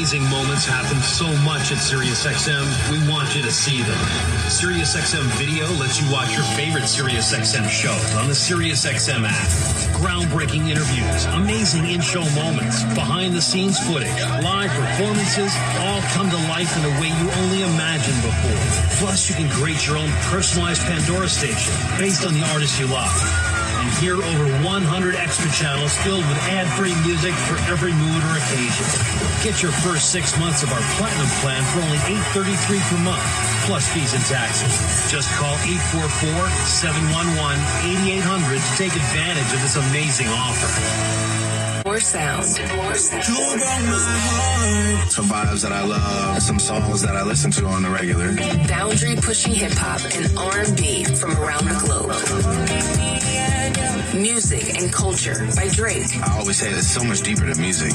Amazing moments happen so much at SiriusXM, we want you to see them. SiriusXM Video lets you watch your favorite SiriusXM shows on the SiriusXM app. Groundbreaking interviews, amazing in-show moments, behind-the-scenes footage, live performances, all come to life in a way you only imagined before. Plus, you can create your own personalized Pandora station based on the artists you love. And hear over 100 extra channels filled with ad-free music for every mood or occasion. Get your first 6 months of our Platinum plan for only $8.33 per month, plus fees and taxes. Just call 844-711-8800 to take advantage of this amazing offer. More sound. Some vibes that I love, some songs that I listen to on the regular. Boundary-pushing hip-hop and R&B from around the globe. Music and culture by Drake. I always say it's so much deeper than music.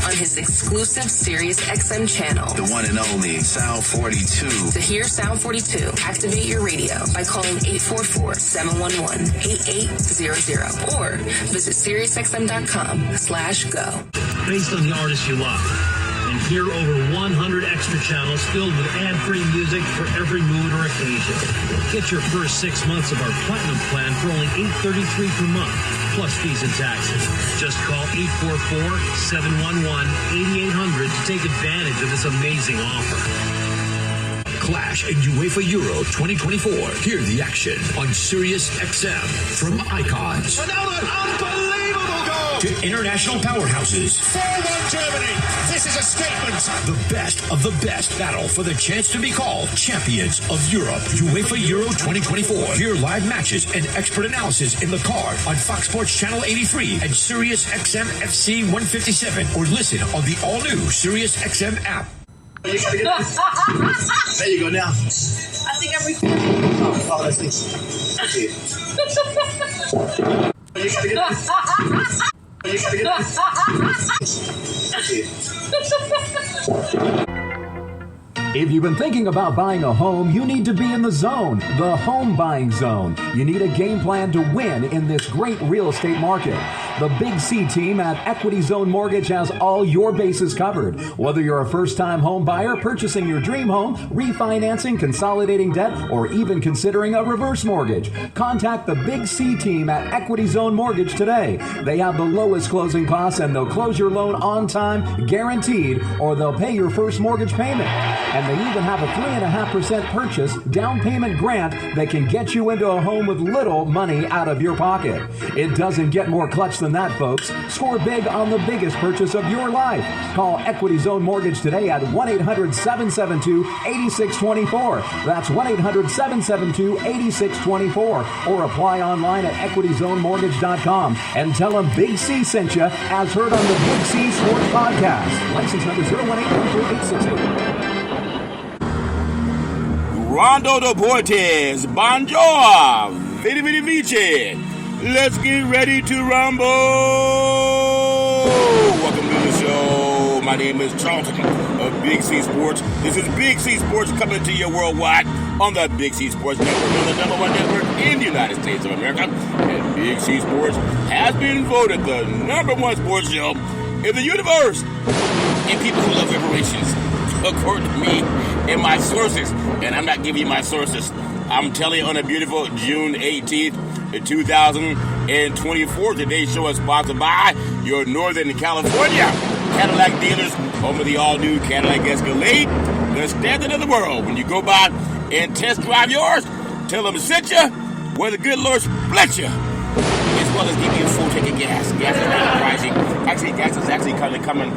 On his exclusive SiriusXM channel. The one and only Sound 42. To hear Sound 42, activate your radio by calling 844-711-8800 or visit SiriusXM.com/go. Based on the artists you love. And hear over 100 extra channels filled with ad-free music for every mood or occasion. Get your first 6 months of our Platinum plan for only $8.33 per month, plus fees and taxes. Just call 844-711-8800 to take advantage of this amazing offer. Clash and UEFA Euro 2024. Hear the action on SiriusXM from icons. Another unbelievable goal! To international powerhouses. 4-1 Germany. This is a statement. The best of the best battle for the chance to be called champions of Europe. UEFA Euro 2024. Hear live matches and expert analysis in the car on Fox Sports Channel 83 and SiriusXM FC 157, or listen on the all-new SiriusXM app. There you go now. I think I'm recording. Oh, let's see. If you've been thinking about buying a home, you need to be in the zone, the home buying zone. You need a game plan to win in this great real estate market. The Big C team at Equity Zone Mortgage has all your bases covered. Whether you're a first-time home buyer, purchasing your dream home, refinancing, consolidating debt, or even considering a reverse mortgage, contact the Big C team at Equity Zone Mortgage today. They have the lowest closing costs, and they'll close your loan on time, guaranteed, or they'll pay your first mortgage payment. And they even have a 3.5% purchase down payment grant that can get you into a home with little money out of your pocket. It doesn't get more clutch than that, folks. Score big on the biggest purchase of your life. Call Equity Zone Mortgage today at 1-800-772-8624. That's 1-800-772-8624. Or apply online at equityzonemortgage.com and tell them Big C sent you, as heard on the Big C Sports Podcast. License number 018-14868. Rondo Deportes, bonjour, vidi vidi vici. Let's get ready to rumble. Welcome to the show. My name is Charlton of Big C Sports. This is Big C Sports coming to you worldwide on the Big C Sports Network, on the #1 network in the United States of America. And Big C Sports has been voted the #1 sports show in the universe. And people who love reparations, according to me and my sources. And I'm not giving you my sources. I'm telling you on a beautiful June 18th, 2024. Today's show is sponsored by your Northern California Cadillac dealers, home of the all-new Cadillac Escalade, the standard of the world. When you go by and test drive yours, tell them sent you, where the good Lord split you, as well as give you a full tank of gas. Gas is not pricing. Actually, gas is actually coming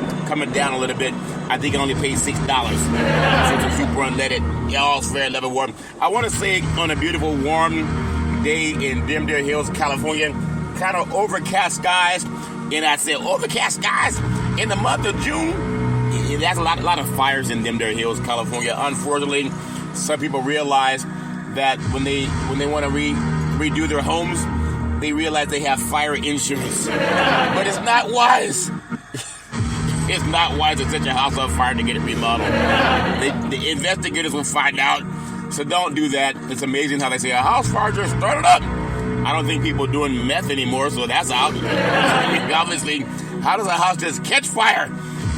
down a little bit. I think it only pays $6 for the super unleaded. Y'all's fair level warm. I want to say on a beautiful warm day in Dimdale Hills, California, kind of overcast skies, and I said overcast skies in the month of June. That's a lot of fires in Dimdale Hills, California. Unfortunately, some people realize that when they want to redo their homes, they realize they have fire insurance. But it's not wise. It's not wise to set your house on fire to get it remodeled. The investigators will find out. So don't do that. It's amazing how they say a house fire just started up. I don't think people are doing meth anymore, so that's out. Obviously, how does a house just catch fire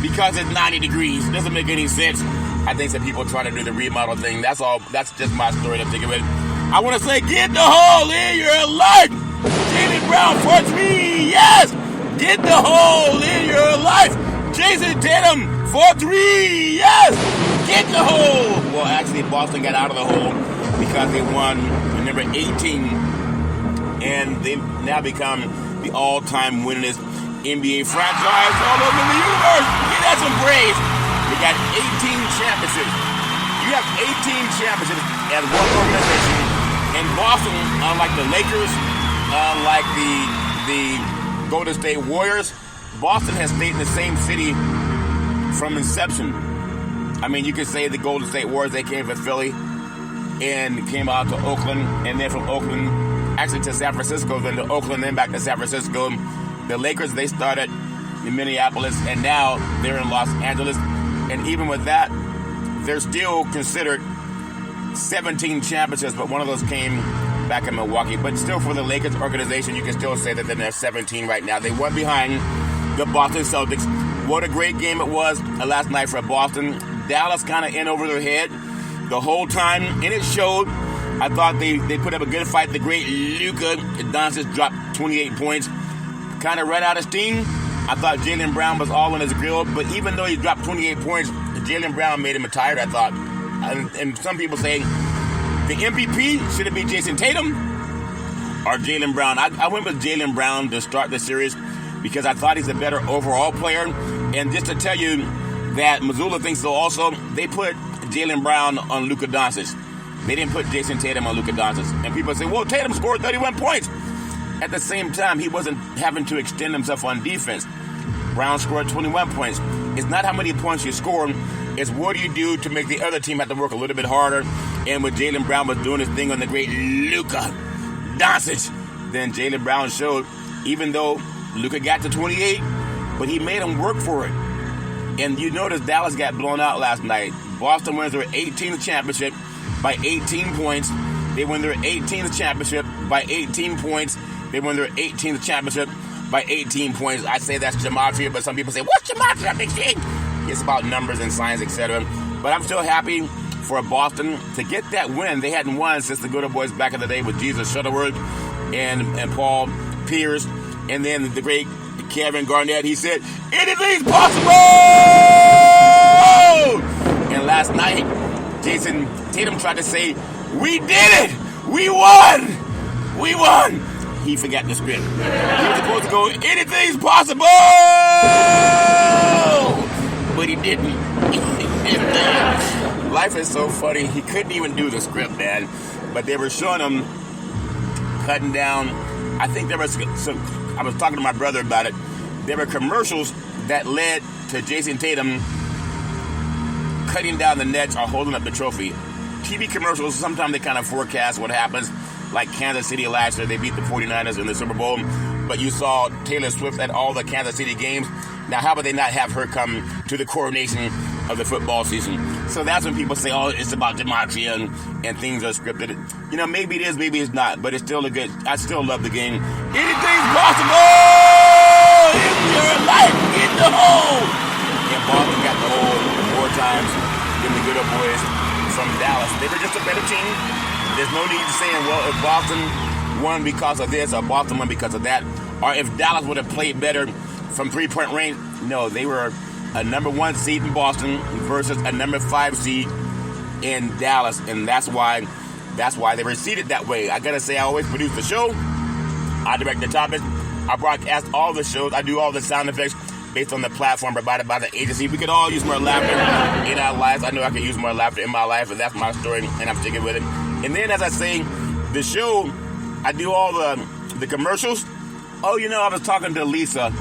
because it's 90 degrees? It doesn't make any sense. I think some people try to do the remodel thing. That's all. That's just my story to take away. I want to say, get the hole in your life. Jaylen Brown for 3. Yes. Get the hole in your life. Jason Tatum for 3. Yes. Get the hole. Well, actually, Boston got out of the hole because they won number 18, and they've now become the all-time winningest NBA franchise all over the universe. Give that some praise. They got 18 championships. You have 18 championships as one organization. And Boston, unlike the Lakers, unlike the Golden State Warriors, Boston has stayed in the same city from inception. I mean, you could say the Golden State Warriors, they came from Philly and came out to Oakland, and then from Oakland, actually to San Francisco, then to Oakland, then back to San Francisco. The Lakers, they started in Minneapolis, and now they're in Los Angeles. And even with that, they're still considered 17 championships, but one of those came back in Milwaukee. But still, for the Lakers organization, you can still say that they're 17 right now. They won behind the Boston Celtics. What a great game it was last night for Boston. Dallas kind of in over their head the whole time, and it showed. I thought they put up a good fight. The great Luka Doncic dropped 28 points. Kind of ran out of steam. I thought Jaylen Brown was all on his grill, but even though he dropped 28 points, Jaylen Brown made him tired, I thought. And some people say the MVP should it be Jason Tatum or Jaylen Brown. I went with Jaylen Brown to start the series because I thought he's a better overall player. And just to tell you that Missoula thinks so also, they put Jaylen Brown on Luka Doncic. They didn't put Jason Tatum on Luka Doncic. And people say, well, Tatum scored 31 points. At the same time, he wasn't having to extend himself on defense. Brown scored 21 points. It's not how many points you score. It's what do you do to make the other team have to work a little bit harder. And when Jaylen Brown was doing his thing on the great Luka Doncic, then Jaylen Brown showed, even though Luka got to 28, but he made him work for it. And you notice Dallas got blown out last night. Boston wins their 18th championship by 18 points. They win their 18th championship by 18 points. They won their 18th championship by 18 points. I say that's gematria, but some people say, what's gematria, big thing? It's about numbers and science, etc. But I'm still happy for Boston to get that win. They hadn't won since the good old boys back in the day with Jesus Shuttleworth and Paul Pierce. And then the great Kevin Garnett, he said, anything's possible! And last night, Jason Tatum tried to say, we did it! We won! We won! He forgot the script. He was supposed to go, anything's possible! But he didn't. Life is so funny. He couldn't even do the script, man. But they were showing him cutting down. I think there was some, I was talking to my brother about it. There were commercials that led to Jason Tatum cutting down the nets or holding up the trophy. TV commercials, sometimes they kind of forecast what happens. Like Kansas City last year, they beat the 49ers in the Super Bowl. But you saw Taylor Swift at all the Kansas City games. Now, how about they not have her come to the coronation of the football season? So that's when people say, oh, it's about gematria and things are scripted. You know, maybe it is, maybe it's not. But it's still I still love the game. Anything's possible in your life. In the hole. And Boston got the hole more times than the good old boys from Dallas. They were just a better team. There's no need to saying, well, if Boston won because of this or Boston won because of that, or if Dallas would have played better from three-point range. No, they were a number 1 seed in Boston versus a number 5 seed in Dallas, and that's why they were seated that way. I gotta say, I always produce the show. I direct the topics. I broadcast all the shows. I do all the sound effects based on the platform provided by the agency. We could all use more laughter in our lives. I know I could use more laughter in my life, and that's my story, and I'm sticking with it. And then, as I say, the show, I do all the commercials. Oh, you know, I was talking to Lisa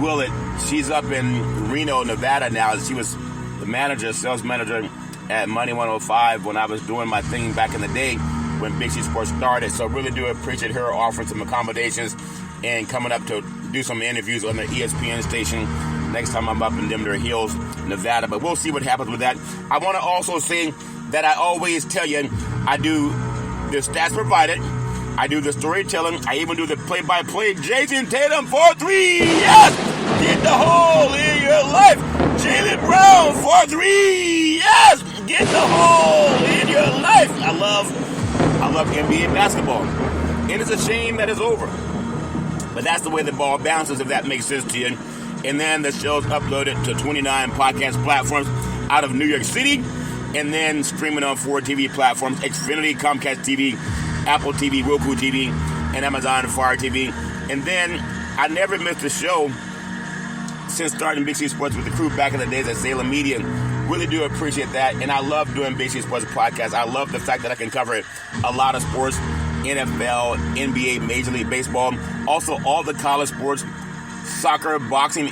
Willett. She's up in Reno, Nevada now. She was the sales manager at Money 105 when I was doing my thing back in the day when Big C Sports started. So really do appreciate her offering some accommodations and coming up to do some interviews on the ESPN station next time I'm up in Denver Hills, Nevada. But we'll see what happens with that. I want to also say that I always tell you I do the stats provided I do the storytelling. I even do the play-by-play. Jason Tatum for 3. Yes! Get the hole in your life. Jaylen Brown for 3. Yes! Get the hole in your life. I love NBA basketball. And it's a shame that it's over. But that's the way the ball bounces, if that makes sense to you. And then the show's uploaded to 29 podcast platforms out of New York City. And then streaming on 4 TV platforms: Xfinity, Comcast TV, Apple TV, Roku TV, and Amazon Fire TV. And then I never missed a show since starting Big C Sports with the crew back in the days at Salem Media. Really do appreciate that. And I love doing Big C Sports podcast. I love the fact that I can cover a lot of sports: NFL, NBA, Major League Baseball, also all the college sports, soccer, boxing.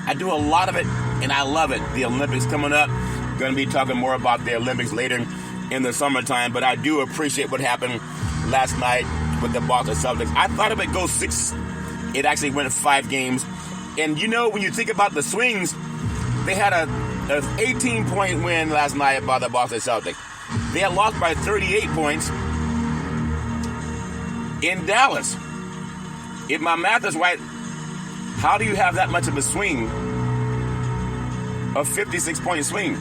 I do a lot of it, and I love it. The Olympics coming up. Going to be talking more about the Olympics later in the summertime, but I do appreciate what happened last night with the Boston Celtics. I thought it would go 6. It actually went 5 games. And you know, when you think about the swings, they had a 18-point win last night by the Boston Celtics. They had lost by 38 points in Dallas. If my math is right, how do you have that much of a swing? A 56-point swing.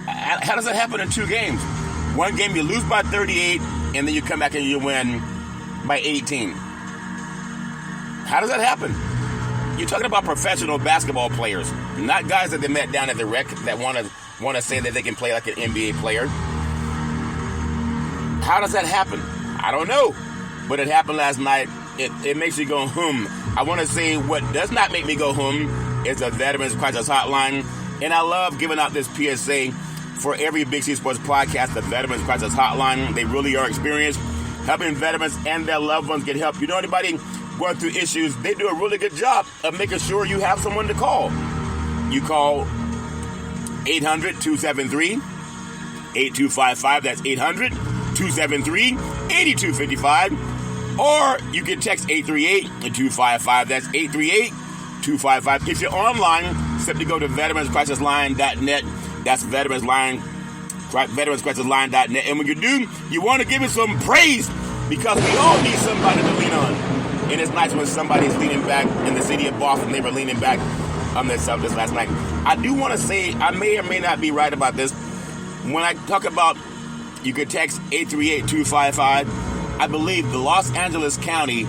How does that happen in 2 games? One game you lose by 38, and then you come back and you win by 18. How does that happen? You're talking about professional basketball players, not guys that they met down at the rec that want to say that they can play like an NBA player. How does that happen? I don't know, but it happened last night. It makes you go I want to say what does not make me go is the Veterans Crisis Hotline, and I love giving out this PSA for every Big C Sports podcast, the Veterans Crisis Hotline. They really are experienced helping veterans and their loved ones get help. You know, anybody going through issues, they do a really good job of making sure you have someone to call. You call 800-273-8255. That's 800-273-8255. Or you can text 838-255. That's 838-255. If you're online, simply go to veteranscrisisline.net. That's veteranscrisisline.net. And when you do, you want to give it some praise, because we all need somebody to lean on. And it's nice when somebody's leaning back. In the city of Boston, they were leaning back on their Celtics last night. I do want to say, I may or may not be right about this. When I talk about, you could text 838-255, I believe the Los Angeles County,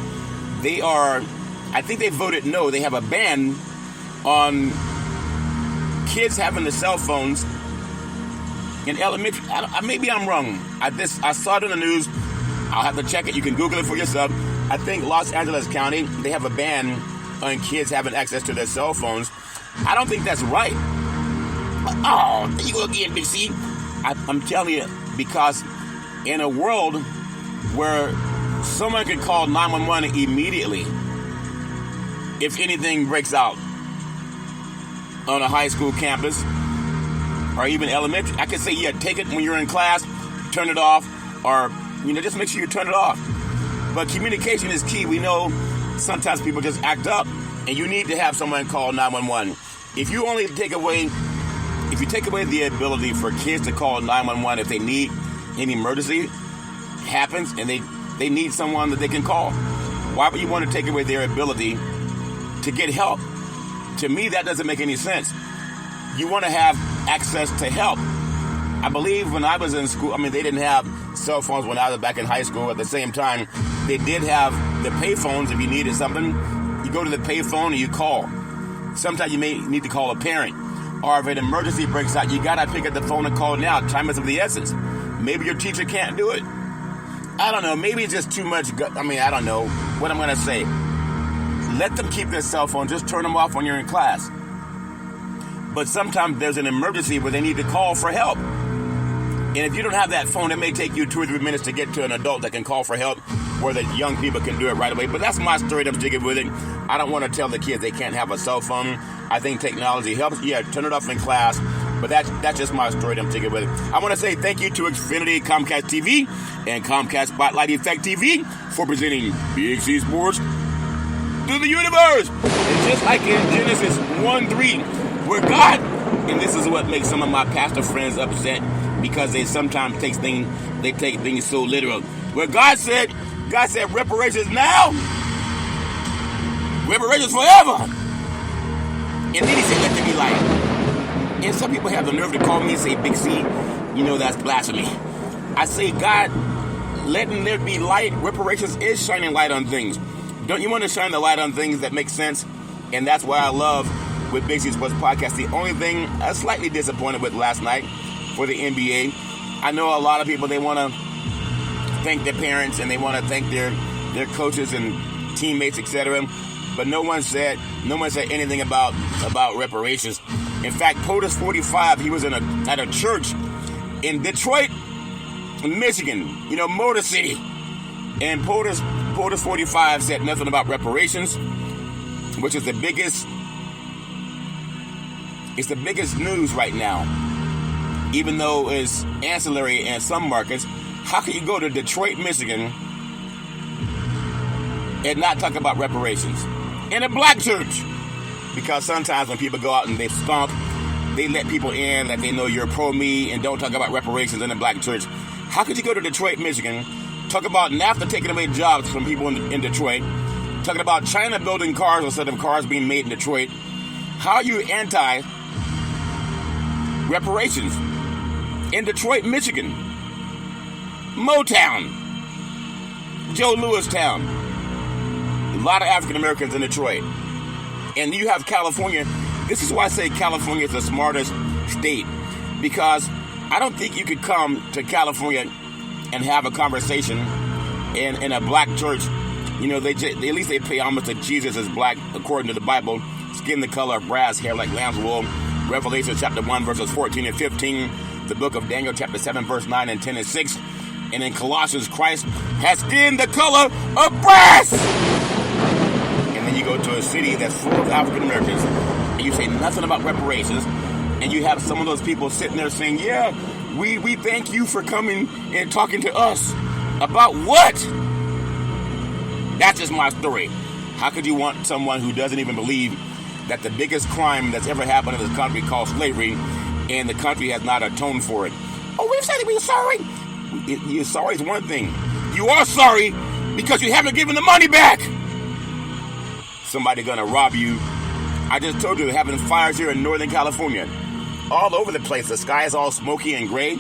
I think they voted no. They have a ban on kids having the cell phones in elementary. Maybe I'm wrong. I saw it in the news. I'll have to check it. You can Google it for yourself. I think Los Angeles County, they have a ban on kids having access to their cell phones. I don't think that's right. Oh, there you go again, Big C. I'm telling you, because in a world where someone can call 911 immediately if anything breaks out on a high school campus or even elementary, I can say, yeah, take it when you're in class, turn it off, or, just make sure you turn it off. But communication is key. We know sometimes people just act up, and you need to have someone call 911. If you take away the ability for kids to call 911 if they need an emergency happens and they need someone that they can call, why would you want to take away their ability to get help? To me, that doesn't make any sense. You want to have access to help. I believe when I was in school, they didn't have cell phones when I was back in high school. At the same time, they did have the pay phones. If you needed something, you go to the pay phone and you call. Sometimes you may need to call a parent. Or if an emergency breaks out, you got to pick up the phone and call now. Time is of the essence. Maybe your teacher can't do it. I don't know. Maybe it's just too much. I don't know what I'm going to say. Let them keep their cell phone. Just turn them off when you're in class. But sometimes there's an emergency where they need to call for help. And if you don't have that phone, it may take you 2 or 3 minutes to get to an adult that can call for help, where the young people can do it right away. But that's my story. I'm sticking with it. I don't want to tell the kids they can't have a cell phone. I think technology helps. Yeah, turn it off in class. But that's just my story. I'm sticking with it. I want to say thank you to Xfinity, Comcast TV, and Comcast Spotlight Effect TV for presenting Big C Sports to the universe. And just like in Genesis 1:3, where God, and this is what makes some of my pastor friends upset, because they sometimes take things so literal. Well, God said reparations now, reparations forever. And then he said, let there be light. And some people have the nerve to call me and say, Big C, that's blasphemy. I say, God, letting there be light, reparations is shining light on things. Don't you want to shine the light on things that make sense? And that's why I love with Big C Sports Podcast. The only thing I was slightly disappointed with last night for the NBA, I know a lot of people, they want to thank their parents and they want to thank their coaches and teammates, etc. But no one said anything about reparations. In fact, POTUS 45, he was at a church in Detroit, Michigan, Motor City. And POTUS 45 said nothing about reparations, which is the biggest news right now, even though it's ancillary in some markets. How can you go to Detroit, Michigan and not talk about reparations? In a black church. Because sometimes when people go out and they stomp, they let people in that they know you're pro-me and don't talk about reparations in a black church. How could you go to Detroit, Michigan, talk about NAFTA taking away jobs from people in Detroit, talking about China building cars instead of cars being made in Detroit? How are you anti-reparations? In Detroit, Michigan, Motown, Joe Louis Town, a lot of African Americans in Detroit. And you have California. This is why I say California is the smartest state, because I don't think you could come to California and have a conversation in a black church. At least they pay homage to Jesus as black, according to the Bible. Skin the color of brass, hair like lamb's wool. Revelation chapter 1, verses 14 and 15. The book of Daniel chapter 7, verse 9 and 10 and 6. And in Colossians, Christ has skin the color of brass. And then you go to a city that's full of African Americans, and you say nothing about reparations, and you have some of those people sitting there saying, yeah, we thank you for coming and talking to us. About what? That's just my story. How could you want someone who doesn't even believe that the biggest crime that's ever happened in this country called slavery, and the country has not atoned for it? Oh, we've said we're sorry. You're sorry is one thing. You are sorry because you haven't given the money back. Somebody gonna rob you. I just told you, having fires here in Northern California, all over the place. The sky is all smoky and gray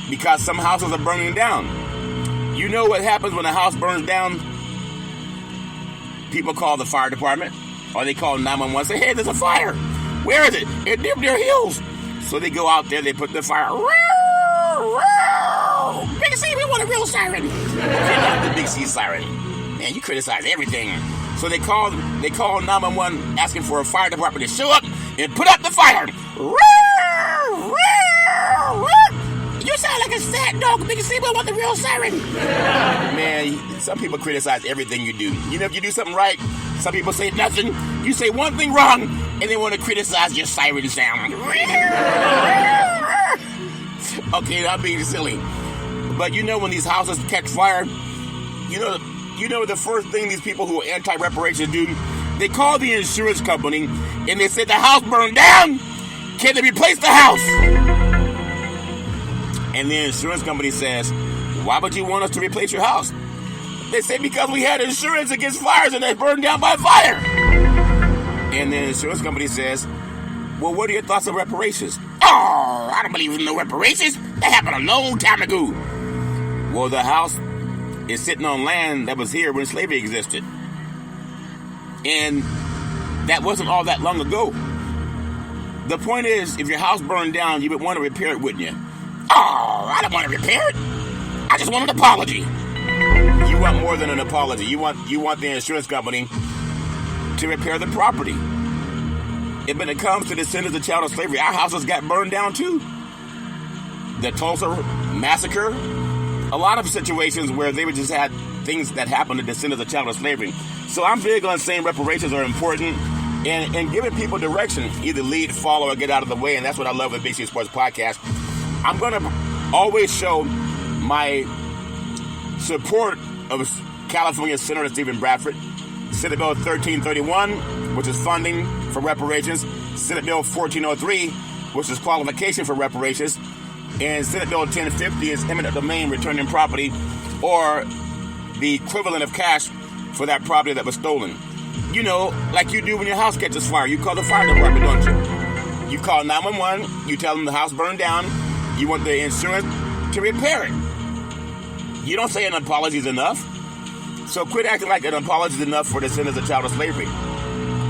because some houses are burning down. You know what happens when a house burns down? People call the fire department, or they call 911 and say, hey, there's a fire. Where is it? At Deer Hills. So they go out there, they put the fire. Big C, we want a real siren. Okay, not the Big C siren. Man, you criticize everything. So they call 911 asking for a fire department to show up and put out the fire. You sound like a sad dog. Big C, we want the real siren. Man, some people criticize everything you do. If you do something right, some people say nothing. You say one thing wrong, and they want to criticize your siren sound. Okay, I'm being silly. But when these houses catch fire, the first thing these people who are anti-reparations do, they call the insurance company and they say the house burned down. Can they replace the house? And the insurance company says, why would you want us to replace your house? They say, because we had insurance against fires and they burned down by fire. And the insurance company says, well, what are your thoughts on reparations? Oh, I don't believe in no reparations. That happened a long time ago. Well, the house is sitting on land that was here when slavery existed. And that wasn't all that long ago. The point is, if your house burned down, you would want to repair it, wouldn't you? Oh, I don't want to repair it. I just want an apology. You want more than an apology. You want the insurance company to repair the property. And when it comes to descendants of child of slavery, our houses got burned down too. The Tulsa massacre, a lot of situations where they would just had things that happened to descendants of child of slavery. So I'm big on saying reparations are important and giving people direction, either lead, follow, or get out of the way. And that's what I love with Big C Sports Podcast. I'm going to always show my support of California Senator Stephen Bradford. Senate Bill 1331, which is funding for reparations. Senate Bill 1403, which is qualification for reparations. And Senate Bill 1050 is eminent domain, returning property. or the equivalent of cash for that property that was stolen. You know, like you do when your house catches fire. You call the fire department, don't you? You call 911. You tell them the house burned down. You want the insurance to repair it. You don't say an apology is enough. So quit acting like an apology is enough for descendants of child slavery.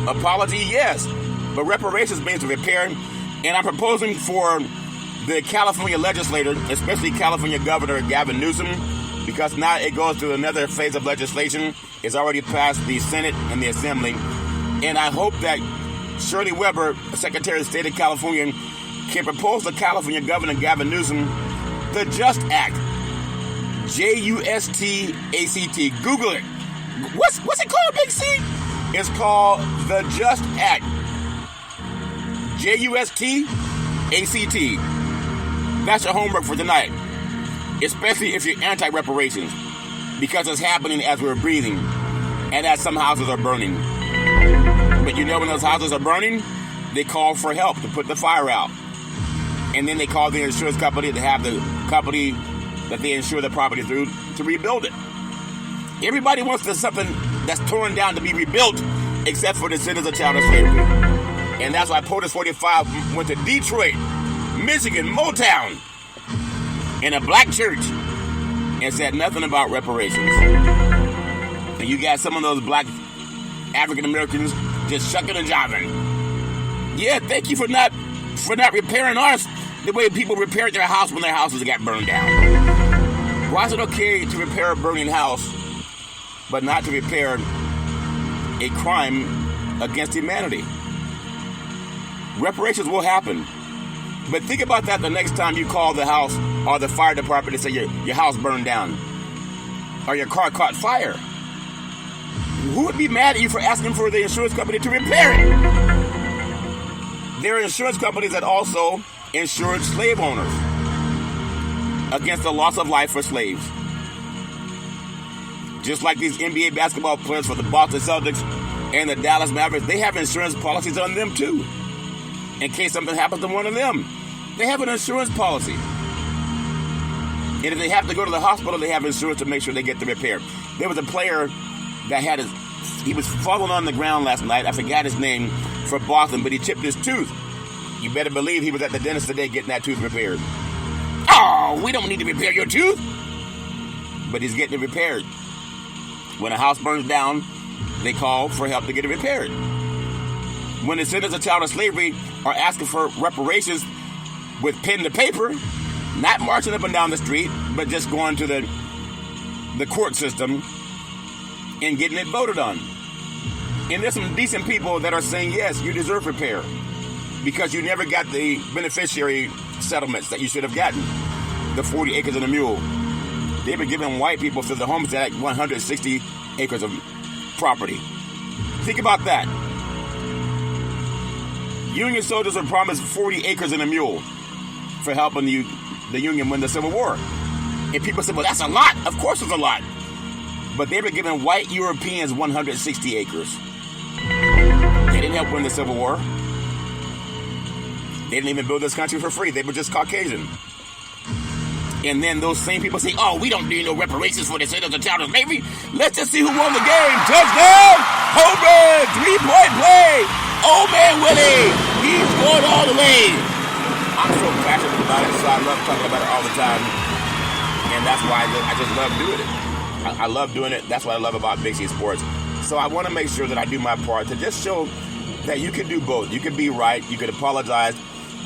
Apology, yes, but reparations means to repair. And I'm proposing for the California legislator, especially California Governor Gavin Newsom, because now it goes to another phase of legislation. It's already passed the Senate and the Assembly. And I hope that Shirley Weber, Secretary of State of California, can propose to California Governor Gavin Newsom the JUST Act. J-U-S-T-A-C-T. Google it. What's it called, Big C? It's called the JUST Act. J-U-S-T-A-C-T. That's your homework for tonight. Especially if you're anti-reparations. Because it's happening as we're breathing. And as some houses are burning. But you know when those houses are burning, they call for help to put the fire out. And then they call the insurance company to have the company that they insure the property through to rebuild it. Everybody wants something that's torn down to be rebuilt, except for the descendants of child slavery. And that's why POTUS 45 went to Detroit, Michigan, Motown, in a black church, and said nothing about reparations. And you got some of those black African Americans just shucking and jiving. Yeah, thank you for not repairing ours the way people repaired their house when their houses got burned down. Why is it okay to repair a burning house, but not to repair a crime against humanity? Reparations will happen. But think about that the next time you call the house or the fire department and say your house burned down or your car caught fire. Who would be mad at you for asking for the insurance company to repair it? There are insurance companies that also insure slave owners against the loss of life for slaves. Just like these NBA basketball players for the Boston Celtics and the Dallas Mavericks, they have insurance policies on them too. In case something happens to one of them, they have an insurance policy. And if they have to go to the hospital, they have insurance to make sure they get the repair. There was a player that he was falling on the ground last night. I forgot his name, for Boston, but he chipped his tooth. You better believe he was at the dentist today getting that tooth repaired. Oh, we don't need to repair your tooth. But he's getting it repaired. When a house burns down, they call for help to get it repaired. When the descendants of child slavery are asking for reparations with pen to paper, not marching up and down the street, but just going to the court system and getting it voted on. And there's some decent people that are saying, yes, you deserve repair because you never got the beneficiary settlements that you should have gotten, the 40 acres and a mule. They've been giving white people through the Homestead Act 160 acres of property. Think about that. Union soldiers were promised 40 acres and a mule for helping the Union win the Civil War. And people said, well, that's a lot. Of course it's a lot. But they were giving white Europeans 160 acres. They didn't help win the Civil War. They didn't even build this country for free. They were just Caucasian. And then those same people say, oh, we don't need no reparations for the descendants of child slavery. Let's just see who won the game. Touchdown! Home run! 3-point play! Old man Willie! He's going all the way! I'm so passionate about it, so I love talking about it all the time. And that's why I just love doing it. I love doing it. That's what I love about Big C Sports. So I want to make sure that I do my part to just show that you can do both. You can be right, you can apologize,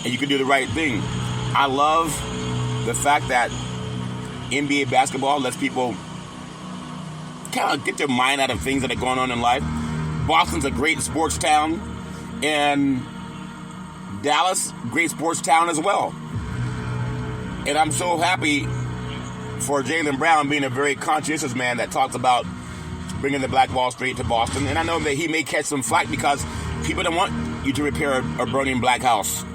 and you can do the right thing. I love the fact that NBA basketball lets people kind of get their mind out of things that are going on in life. Boston's a great sports town, and Dallas, great sports town as well. And I'm so happy for Jaylen Brown being a very conscientious man that talks about bringing the Black Wall Street to Boston. And I know that he may catch some flack because people don't want you to repair a burning black house.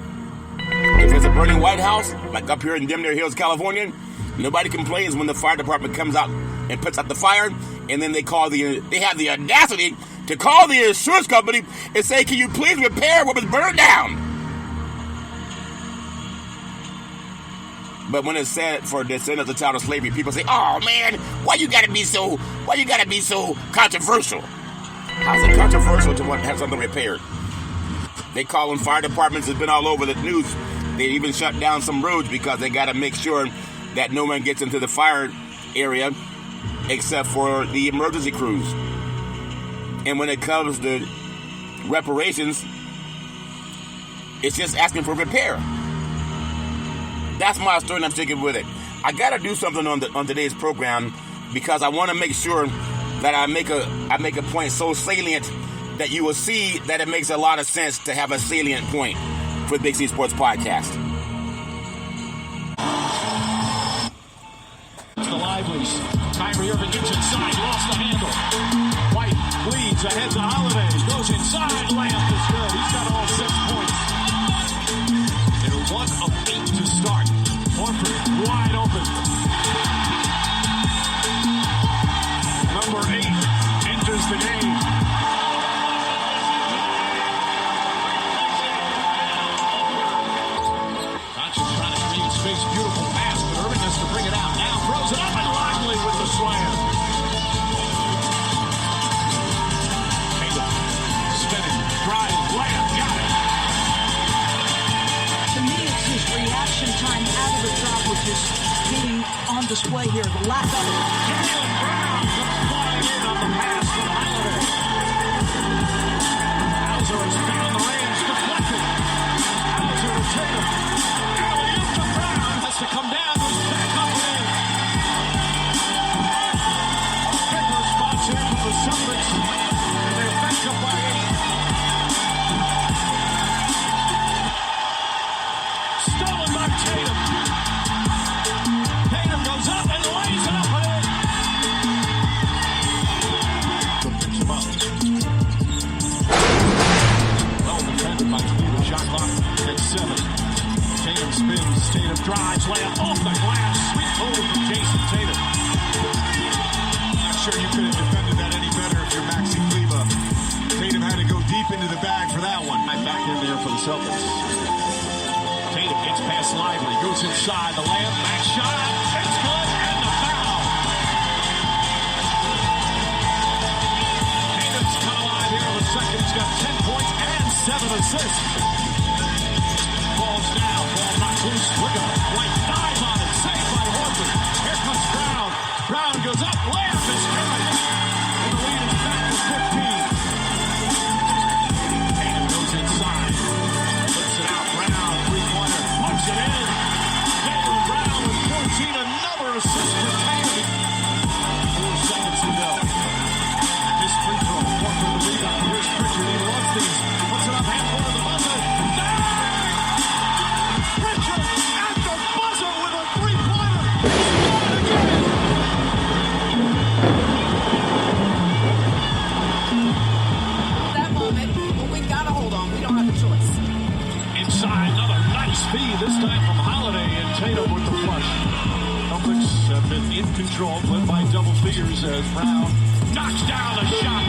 If it's a burning white house, like up here in Demer Hills, California, nobody complains when the fire department comes out and puts out the fire, and then they have the audacity to call the insurance company and say, can you please repair what was burned down? But when it's said for descendants of the child of slavery, people say, "Oh man, why you gotta be so controversial?" How's it controversial to want to have something repaired? They call them fire departments. It's been all over the news. They even shut down some roads because they got to make sure that no one gets into the fire area except for the emergency crews. And when it comes to reparations, it's just asking for repair. That's my story, and I'm sticking with it. I got to do something on today's program because I want to make sure that I make a point so salient that you will see that it makes a lot of sense to have a salient point for the Big C Sports Podcast. The Lively's. Kyrie Irving gets inside, lost the handle. White leads ahead to Holiday. Goes inside, layup is good. He's got all 6 points. They're 1 of 8 to start. Horford wide open. Number 8 enters the game. Space, beautiful pass, but Irving has to bring it out now. Throws it up and Lively with the slam. Tatum spinning, driving, layup, got it. To me, it's his reaction time out of the drop, which is getting on display here. The lack of it. Jaylen Brown comes flying in on the pass from Holiday. Hauser has found the range, deflected. Hauser to Tatum. To come down, goes back up and in. Picker spots in for the Celtics, and they're back up by 8. Stolen by Tatum. Tatum goes up and lays it up and in. So picks him up. Well defended by Cleveland. Shot clock at 7. Tatum spins, Tatum drives, layup off the glass, sweet over from Jason Tatum. Not sure you could have defended that any better if you're Maxi Kleber. Tatum had to go deep into the bag for that one. Right back in there for the Celtics. Tatum gets past Lively, goes inside, the layup, back shot, it's good, and the foul. Tatum's come alive here in the second. He's got 10 points and 7 assists. Ball's down, ball knocked loose. Look at it. White dive on it, saved by Horford. Here comes Brown. Brown goes up, layup is good. And the lead is back to 15. Tatum goes inside. Flips it out, Brown, three-pointer. Punch it in. Jaylen Brown with 14, another assist for Tatum. 4 seconds to go. This free throw, Horford the rebound. Here's Pritchard, he loves these. Puts it up, half court of the buzzer. Pritchard at the buzzer with a three-pointer. Scored again. That moment, but we gotta hold on. We don't have a choice. Inside, another nice feed, this time from Holiday, and Tatum with the flush. Celtics have been in control, led by double figures as Brown knocks down the shot.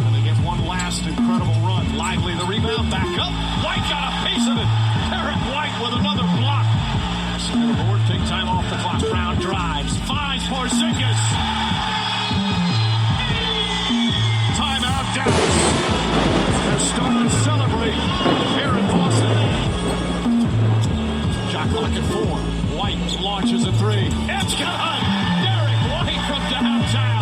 And they get one last incredible run. Lively the rebound, back up. White got a piece of it. Eric White with another block. Center board, take time off the clock. Brown drives, finds Porzingis. Timeout, Dallas. They're starting to celebrate here in Boston. Shot clock at 4. White launches a 3. It's good. Derek White from downtown.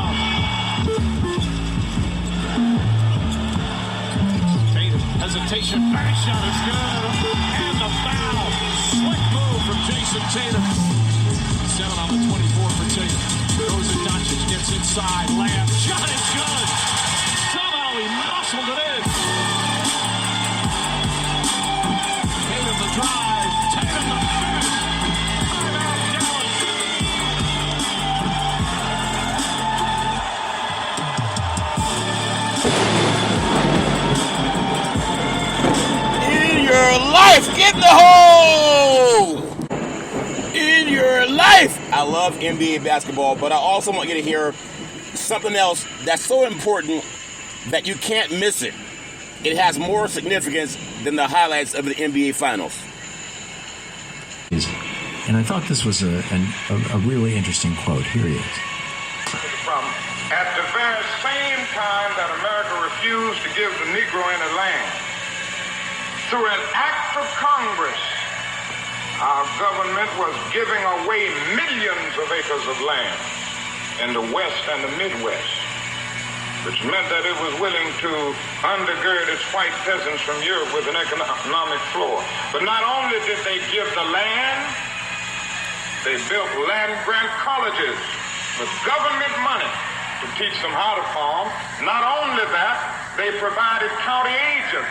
Hesitation, back shot is good, and the foul. Slick move from Jason Tatum. 7 on the 24 for Tatum. Goes to Doncic, gets inside, layup, shot is good. Somehow he muscled it in. Tatum the drive, Tatum the finish. Timeout, Dallas. Your life, get in the hole! In your life! I love NBA basketball, but I also want you to hear something else that's so important that you can't miss it. It has more significance than the highlights of the NBA Finals. And I thought this was a really interesting quote. Here he is. At the very same time that America refused to give the Negro any land, through an act of Congress, our government was giving away millions of acres of land in the West and the Midwest, which meant that it was willing to undergird its white peasants from Europe with an economic floor. But not only did they give the land, they built land-grant colleges with government money to teach them how to farm. Not only that, they provided county agents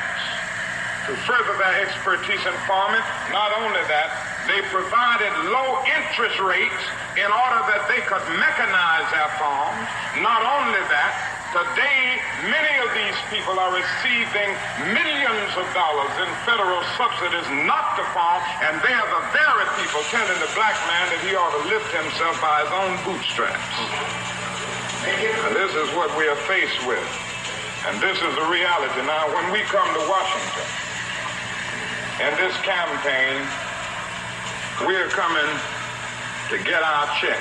to further their expertise in farming. Not only that, they provided low interest rates in order that they could mechanize their farms. Not only that, today many of these people are receiving millions of dollars in federal subsidies not to farm, and they are the very people telling the black man that he ought to lift himself by his own bootstraps. And this is what we are faced with. And this is the reality. Now, when we come to Washington, in this campaign, we're coming to get our check.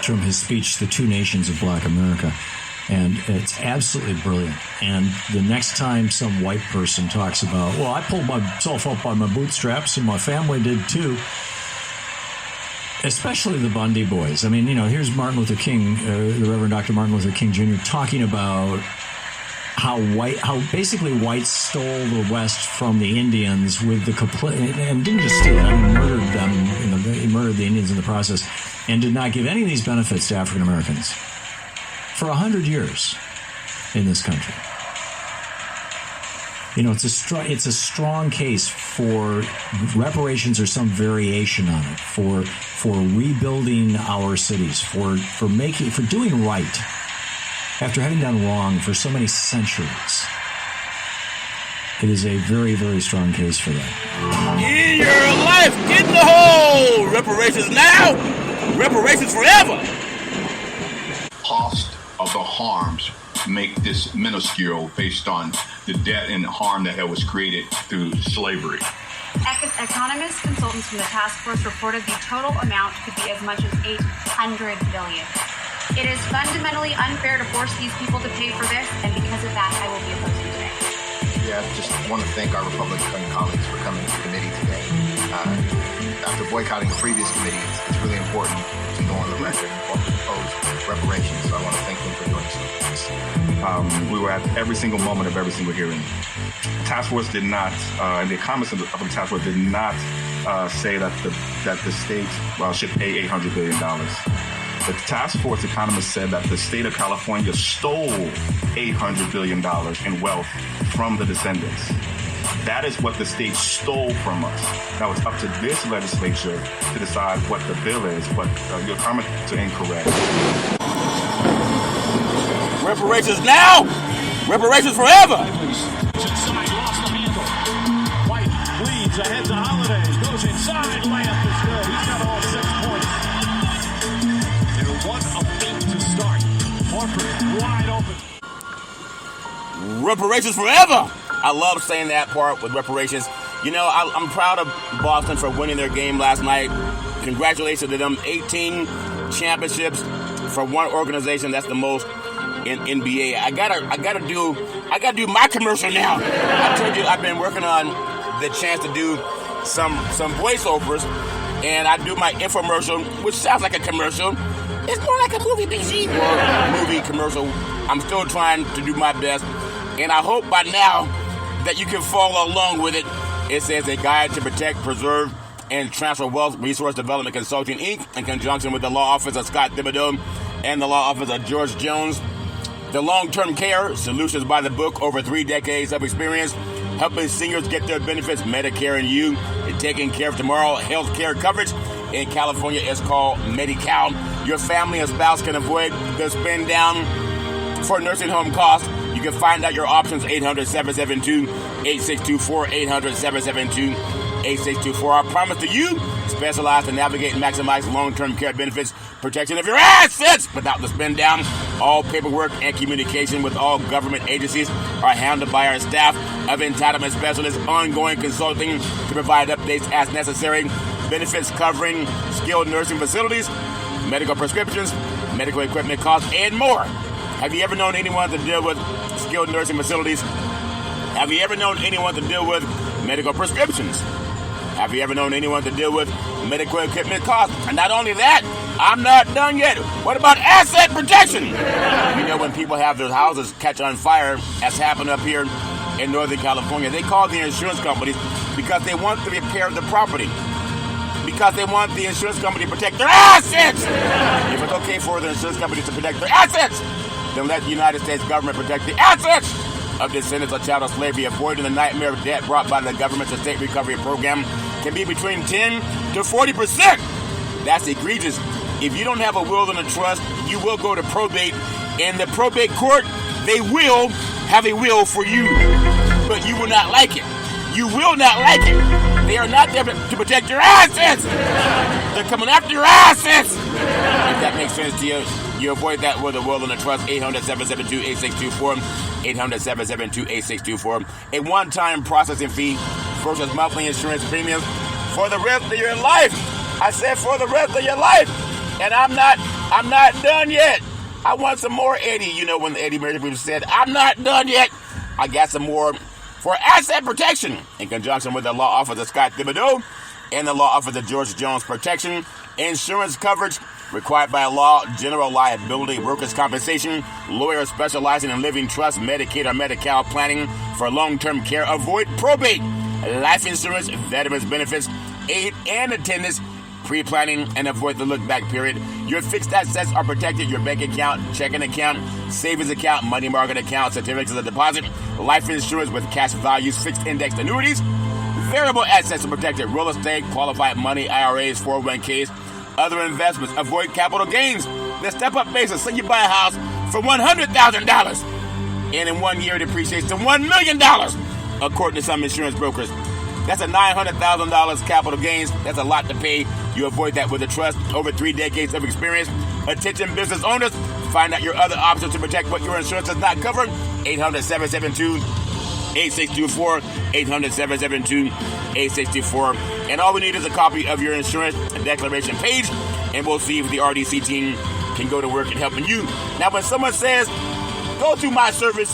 From his speech, The Two Nations of Black America. And it's absolutely brilliant. And the next time some white person talks about, well, I pulled myself up by my bootstraps and my family did too, especially the Bundy boys. I mean, here's Martin Luther King, the Reverend Dr. Martin Luther King Jr. talking about how basically whites stole the West from the Indians with the complete, and didn't just steal it, murdered them, he murdered the Indians in the process, and did not give any of these benefits to African Americans for 100 years in this country. It's a strong case for reparations or some variation on it, for rebuilding our cities, for doing right after having done wrong for so many centuries. It is a very, very strong case for that. In your life, get in the hole! Reparations now, reparations forever! Cost of the harms make this minuscule based on the debt and harm that was created through slavery. Economists, consultants from the task force reported the total amount could be as much as $800 billion. It is fundamentally unfair to force these people to pay for this, and because of that, I will be opposing today. Yeah, I just want to thank our Republican colleagues for coming to the committee today. After boycotting the previous committee, it's really important to go on the record and oppose reparations, so I want to thank them for doing so. We were at every single moment of every single hearing. The task force did not, and the comments of the task force did not say that the state should pay $800 billion. The task force economists said that the state of California stole $800 billion in wealth from the descendants. That is what the state stole from us. Now it's up to this legislature to decide what the bill is, but your comments are incorrect. Reparations now, reparations forever. Inside, lost the handle. White leads ahead to Holiday. Goes inside, layup is good. He's got all 6 points. They're 1 of 8 to start. Horford wide open. Reparations forever. I love saying that part with reparations. I'm proud of Boston for winning their game last night. Congratulations to them. 18 championships for one organization. That's the most in NBA. I gotta do my commercial now. I told you I've been working on the chance to do some voiceovers, and I do my infomercial, which sounds like a commercial. It's more like a movie, BG, or movie commercial. I'm still trying to do my best, and I hope by now that you can follow along with it. It says a guide to protect, preserve, and transfer wealth, Resource Development Consulting, Inc., in conjunction with the law office of Scott Thibodeau and the law office of George Jones. The long-term care solutions by the book, over 3 decades of experience, helping seniors get their benefits, Medicare and you, and taking care of tomorrow. Health care coverage in California is called Medi-Cal. Your family and spouse can avoid the spend down for nursing home costs. You can find out your options, 800-772-8624, 800-772-8624. Our promise to you, specialized to navigate and maximize long-term care benefits, protection of your assets without the spend down. All paperwork and communication with all government agencies are handled by our staff of entitlement specialists, ongoing consulting to provide updates as necessary. benefits covering skilled nursing facilities, medical prescriptions, medical equipment costs, and more. Have you ever known anyone to deal with skilled nursing facilities? Have you ever known anyone to deal with medical prescriptions? Have you ever known anyone to deal with medical equipment costs? And not only that, I'm not done yet. What about asset protection? You know, when people have their houses catch on fire, as happened up here in Northern California, they call the insurance companies because they want to repair the property. Because they want the insurance company to protect their assets. If it's okay for the insurance company to protect their assets, then let the United States government protect the assets of descendants of chattel slavery. Avoiding the nightmare of debt brought by the government's estate recovery program can be between 10 to 40%. That's egregious. If you don't have a will and a trust, you will go to probate. In the probate court, they will have a will for you, but you will not like it. You will not like it. They are not there to protect your assets. They're coming after your assets. If that makes sense to you, you avoid that with a will and a trust. 800-772-8624. 800-772-8624. A one-time processing fee versus monthly insurance premiums for the rest of your life. I said for the rest of your life. And I'm not done yet. I want some more, Eddie. You know when Eddie Murphy said, I'm not done yet. I got some more for asset protection in conjunction with the law office of Scott Thibodeau and the law office of George Jones Protection. Insurance coverage required by law, general liability, workers' compensation, lawyers specializing in living trust, Medicaid or Medi-Cal planning for long-term care, avoid probate, life insurance, veterans benefits, aid and attendance, pre-planning, and avoid the look-back period. Your fixed assets are protected. Your bank account, checking account, savings account, money market account, certificates of deposit, life insurance with cash values, fixed indexed annuities, variable assets are protected. Real estate, qualified money, IRAs, 401ks, other investments. Avoid capital gains. The step-up basis. Say you buy a house for $100,000 and in 1 year it depreciates to $1 million, according to some insurance brokers. That's a $900,000 capital gains. That's a lot to pay. You avoid that with a trust. Over 3 decades of experience. Attention business owners. Find out your other options to protect what your insurance does not cover. 800-772-8624. 800-772-8624. And all we need is a copy of your insurance declaration page. And we'll see if the RDC team can go to work in helping you. Now, when someone says, go to my service,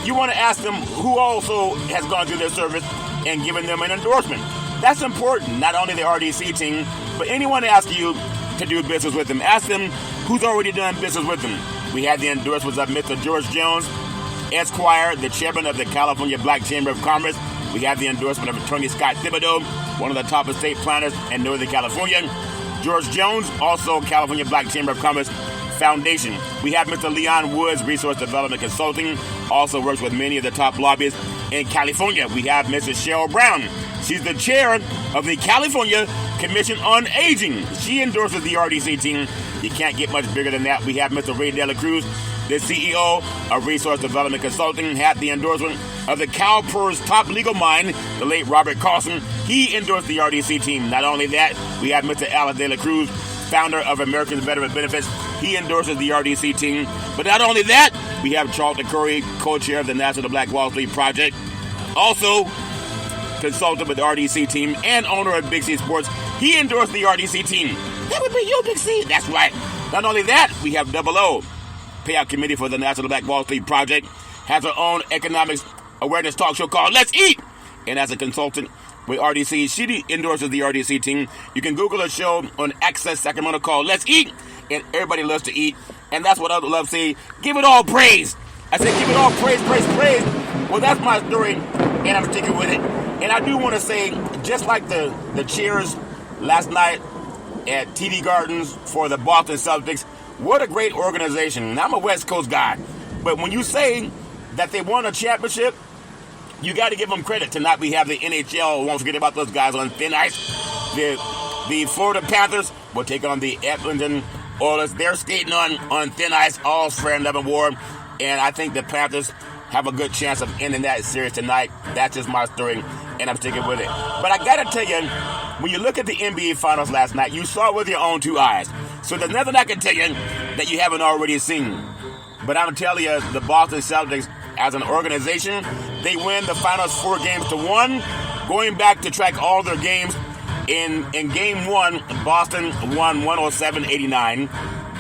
you want to ask them who also has gone through their service and given them an endorsement. That's important. Not only the RDC team, but anyone asking you to do business with them. Ask them who's already done business with them. We had the endorsements of Mr. George Jones, Esquire, the chairman of the California Black Chamber of Commerce. We have the endorsement of Attorney Scott Thibodeau, one of the top estate planners in Northern California. George Jones, also California Black Chamber of Commerce Foundation. We have Mr. Leon Woods, Resource Development Consulting, also works with many of the top lobbyists in California. We have Mrs. Cheryl Brown. She's the chair of the California Commission on Aging. She endorses the RDC team. You can't get much bigger than that. We have Mr. Ray De La Cruz, the CEO of Resource Development Consulting, had the endorsement of the CalPERS top legal mind, the late Robert Carlson. He endorsed the RDC team. Not only that, we have Mr. Alan De La Cruz, founder of American Veteran Benefits. He endorses the RDC team. But not only that, we have Charlton Curry, co-chair of the National Black Wall Street Project, also consultant with the RDC team and owner of Big C Sports. He endorsed the RDC team. That would be you, Big C. That's right. Not only that, we have Double O, payout committee for the National Black Wall Street Project, has her own economics awareness talk show called Let's Eat. And as a consultant with RDC, she endorses the RDC team. You can Google her show on Access Sacramento called Let's Eat. And everybody loves to eat. And that's what I love to say. Give it all praise. I said give it all praise, praise, praise. Well, that's my story, and I'm sticking with it. And I do want to say, just like the cheers last night at TD Gardens for the Boston Celtics, what a great organization. And I'm a West Coast guy. But when you say that they won a championship, you got to give them credit. Tonight we have the NHL. Won't forget about those guys on thin ice. The Florida Panthers will take on the Edmonton Oilers. They're skating on thin ice, all fair and love and war. And I think the Panthers have a good chance of ending that series tonight. That's just my story, and I'm sticking with it. But I got to tell you, when you look at the NBA Finals last night, you saw it with your own two eyes. So there's nothing I can tell you that you haven't already seen. But I'm telling you, the Boston Celtics, as an organization, they win the Finals 4-1. Going back to track all their games, In Game 1, Boston won 107-89.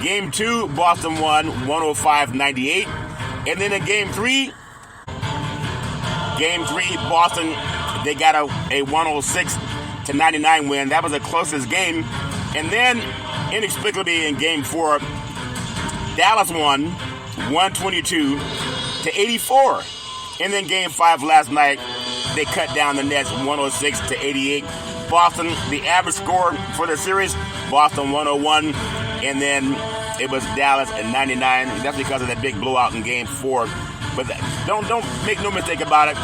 Game 2, Boston won 105-98. And then in Game 3, Boston, they got a 106-99 win. That was the closest game. And then, inexplicably, in Game 4, Dallas won 122-84. And then Game 5 last night, they cut down the Nets 106-88. Boston, the average score for the series, Boston 101, and then it was Dallas at 99. That's because of that big blowout in Game 4. But don't make no mistake about it.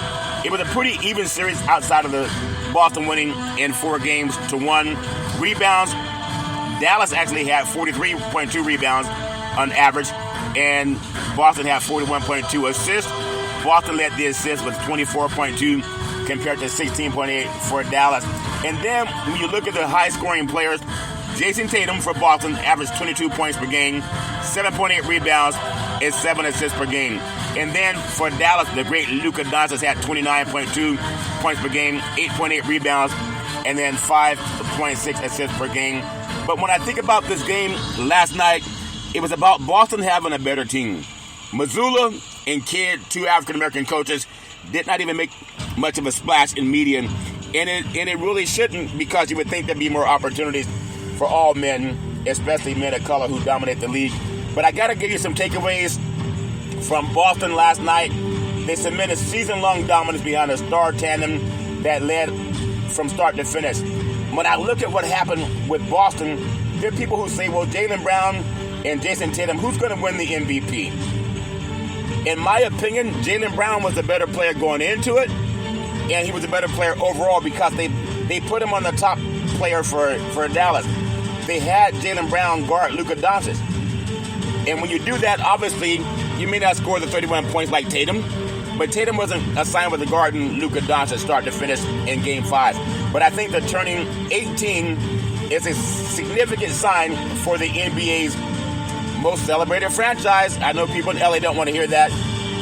It was a pretty even series outside of the Boston winning in 4 games to 1. Rebounds, Dallas actually had 43.2 rebounds on average, and Boston had 41.2 assists. Boston led the assists with 24.2 compared to 16.8 for Dallas. And then when you look at the high-scoring players, Jason Tatum for Boston averaged 22 points per game, 7.8 rebounds, and 7 assists per game. And then for Dallas, the great Luka Doncic had 29.2 points per game, 8.8 rebounds, and then 5.6 assists per game. But when I think about this game last night, it was about Boston having a better team. Mazzulla and Kidd, 2 African-American coaches, did not even make much of a splash in media. And it really shouldn't, because you would think there'd be more opportunities for all men, especially men of color who dominate the league. But I got to give you some takeaways from Boston last night. They cemented season-long dominance behind a star tandem that led from start to finish. When I look at what happened with Boston, there are people who say, well, Jaylen Brown and Jason Tatum, who's going to win the MVP? In my opinion, Jaylen Brown was the better player going into it, and he was a better player overall because they put him on the top player for Dallas. They had Jaylen Brown guard Luka Doncic. And when you do that, obviously, you may not score the 31 points like Tatum, but Tatum wasn't assigned with the guard and Luka Doncic start to finish in Game 5. But I think that turning 18 is a significant sign for the NBA's most celebrated franchise. I know people in LA don't want to hear that.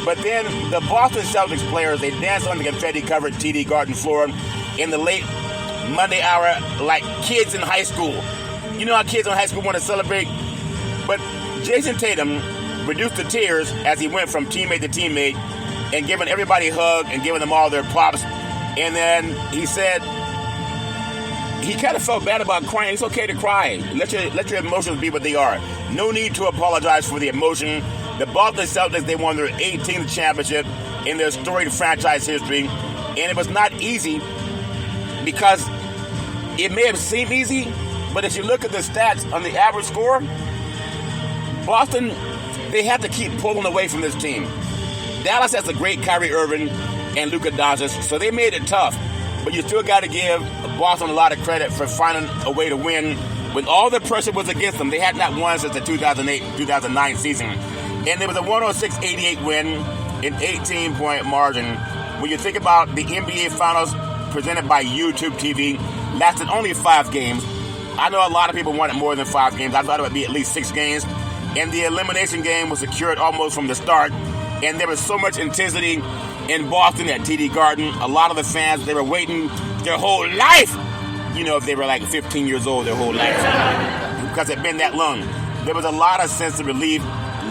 But then the Boston Celtics players, they danced on the confetti-covered TD Garden floor in the late Monday hour like kids in high school. You know how kids in high school want to celebrate? But Jason Tatum reduced to tears as he went from teammate to teammate and giving everybody a hug and giving them all their props. And then he said he kind of felt bad about crying. It's okay to cry. Let your emotions be what they are. No need to apologize for the emotion. The Boston Celtics, they won their 18th championship in their storied franchise history. And it was not easy because it may have seemed easy, but if you look at the stats on the average score, Boston, they have to keep pulling away from this team. Dallas has a great Kyrie Irving and Luka Doncic, so they made it tough. But you still got to give Boston a lot of credit for finding a way to win when all the pressure was against them. They had not won since the 2008-2009 season. And there was a 106-88 win in 18-point margin. When you think about the NBA Finals presented by YouTube TV, lasted only 5 games. I know a lot of people wanted more than 5 games. I thought it would be at least 6 games. And the elimination game was secured almost from the start. And there was so much intensity in Boston at TD Garden. A lot of the fans, they were waiting their whole life. You know, if they were like 15 years old, their whole life. Because it had been that long. There was a lot of sense of relief.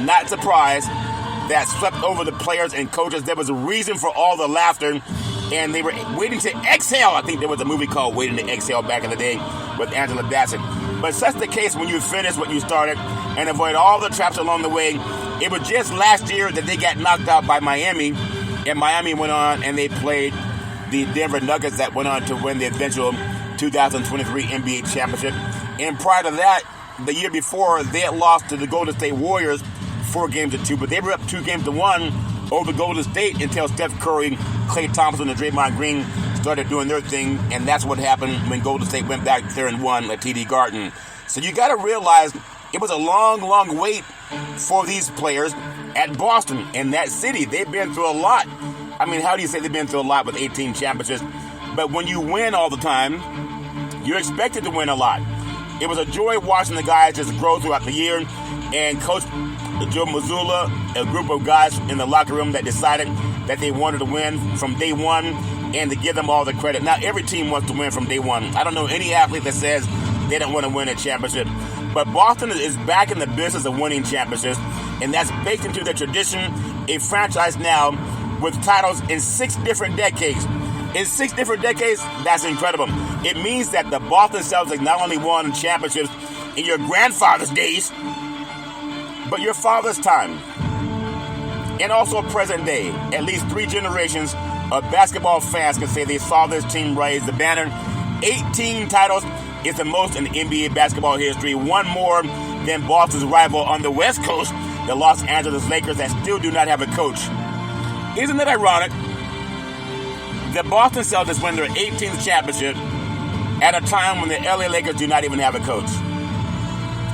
Not surprised that swept over the players and coaches. There was a reason for all the laughter. And they were waiting to exhale. I think there was a movie called Waiting to Exhale back in the day with Angela Bassett. But such the case when you finish what you started and avoid all the traps along the way. It was just last year that they got knocked out by Miami. And Miami went on and they played the Denver Nuggets that went on to win the eventual 2023 NBA championship. And prior to that, the year before, they had lost to the Golden State Warriors 4-2, but they were up 2-1 over Golden State until Steph Curry, Klay Thompson, and Draymond Green started doing their thing, and that's what happened when Golden State went back there and won at TD Garden. So you got to realize it was a long, long wait for these players at Boston and that city. They've been through a lot. I mean, how do you say they've been through a lot with 18 championships? But when you win all the time, you're expected to win a lot. It was a joy watching the guys just grow throughout the year. And Coach Joe Mazzulla, a group of guys in the locker room that decided that they wanted to win from day one. and to give them all the credit. Now, every team wants to win from day one. I don't know any athlete that says they don't want to win a championship. But Boston is back in the business of winning championships, and that's baked into the tradition, a franchise now with titles in 6 different decades. In 6 different decades, that's incredible. It means that the Boston Celtics not only won championships in your grandfather's days, but your father's time. And also present day. At least 3 generations of basketball fans can say they saw this team raise the banner. 18 titles is the most in NBA basketball history. 1 more than Boston's rival on the West Coast, the Los Angeles Lakers, that still do not have a coach. Isn't it ironic? The Boston Celtics win their 18th championship at a time when the LA Lakers do not even have a coach.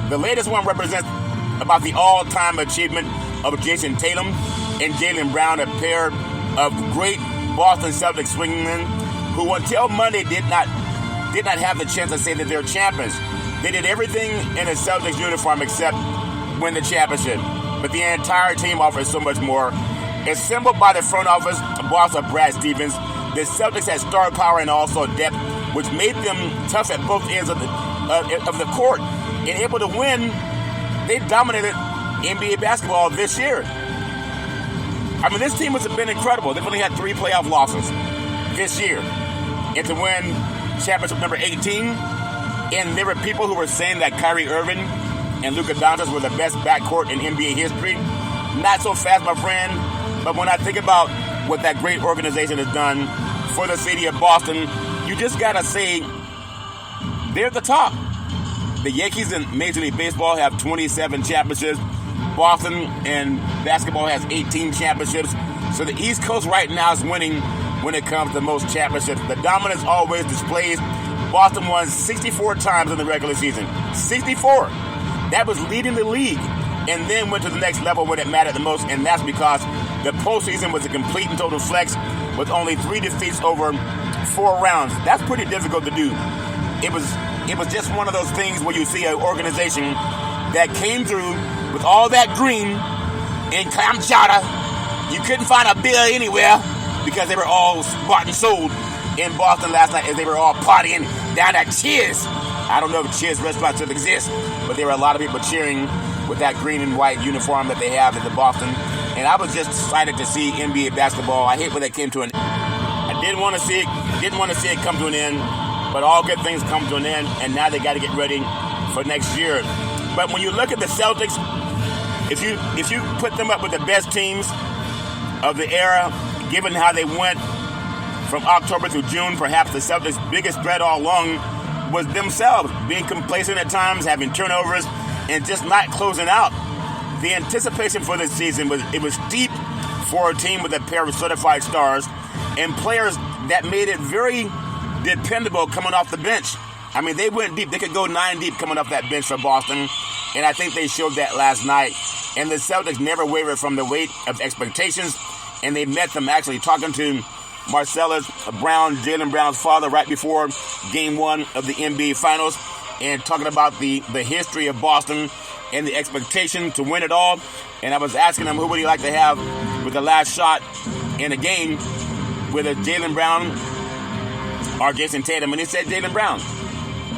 The latest one represents about the all-time achievement of Jason Tatum and Jaylen Brown, a pair of great Boston Celtics swingmen who until Monday did not have the chance to say that they're champions. They did everything in a Celtics uniform except win the championship. But the entire team offers so much more. Assembled by the front office, boss of Brad Stevens, the Celtics had star power and also depth, which made them tough at both ends of the court. And able to win, they dominated NBA basketball this year. I mean, this team has been incredible. They've only had 3 playoff losses this year. And to win championship number 18, and there were people who were saying that Kyrie Irving and Luka Doncic were the best backcourt in NBA history. Not so fast, my friend. But when I think about what that great organization has done for the city of Boston, you just gotta say they're at the top. The Yankees in Major League Baseball have 27 championships. Boston in basketball has 18 championships. So the East Coast right now is winning when it comes to most championships. The dominance always displays. Boston won 64 times in the regular season. 64. That was leading the league. And then went to the next level when it mattered the most, and that's because the postseason was a complete and total flex with only 3 defeats over 4 rounds. That's pretty difficult to do. It was just one of those things where you see an organization that came through with all that green and clam chowder. You couldn't find a beer anywhere because they were all bought and sold in Boston last night as they were all partying down at Cheers. I don't know if Cheers restaurant still exists, but there were a lot of people cheering with that green and white uniform that they have in the Boston. And I was just excited to see NBA basketball. I hate when it came to an end. I didn't want to see it come to an end, but all good things come to an end, and now they got to get ready for next year. But when you look at the Celtics, if you put them up with the best teams of the era, given how they went from October through June, perhaps the Celtics' biggest threat all along was themselves, being complacent at times, having turnovers, and just not closing out. The anticipation for this season was deep for a team with a pair of certified stars and players that made it very dependable coming off the bench. I mean, they went deep. They could go 9 deep coming off that bench for Boston, and I think they showed that last night. And the Celtics never wavered from the weight of expectations, and they met them actually talking to Marcellus Brown, Jaylen Brown's father, right before Game 1 of the NBA Finals, and talking about the history of Boston and the expectation to win it all. And I was asking him who would he like to have with the last shot in a game, whether Jaylen Brown or Jason Tatum, and he said Jaylen Brown.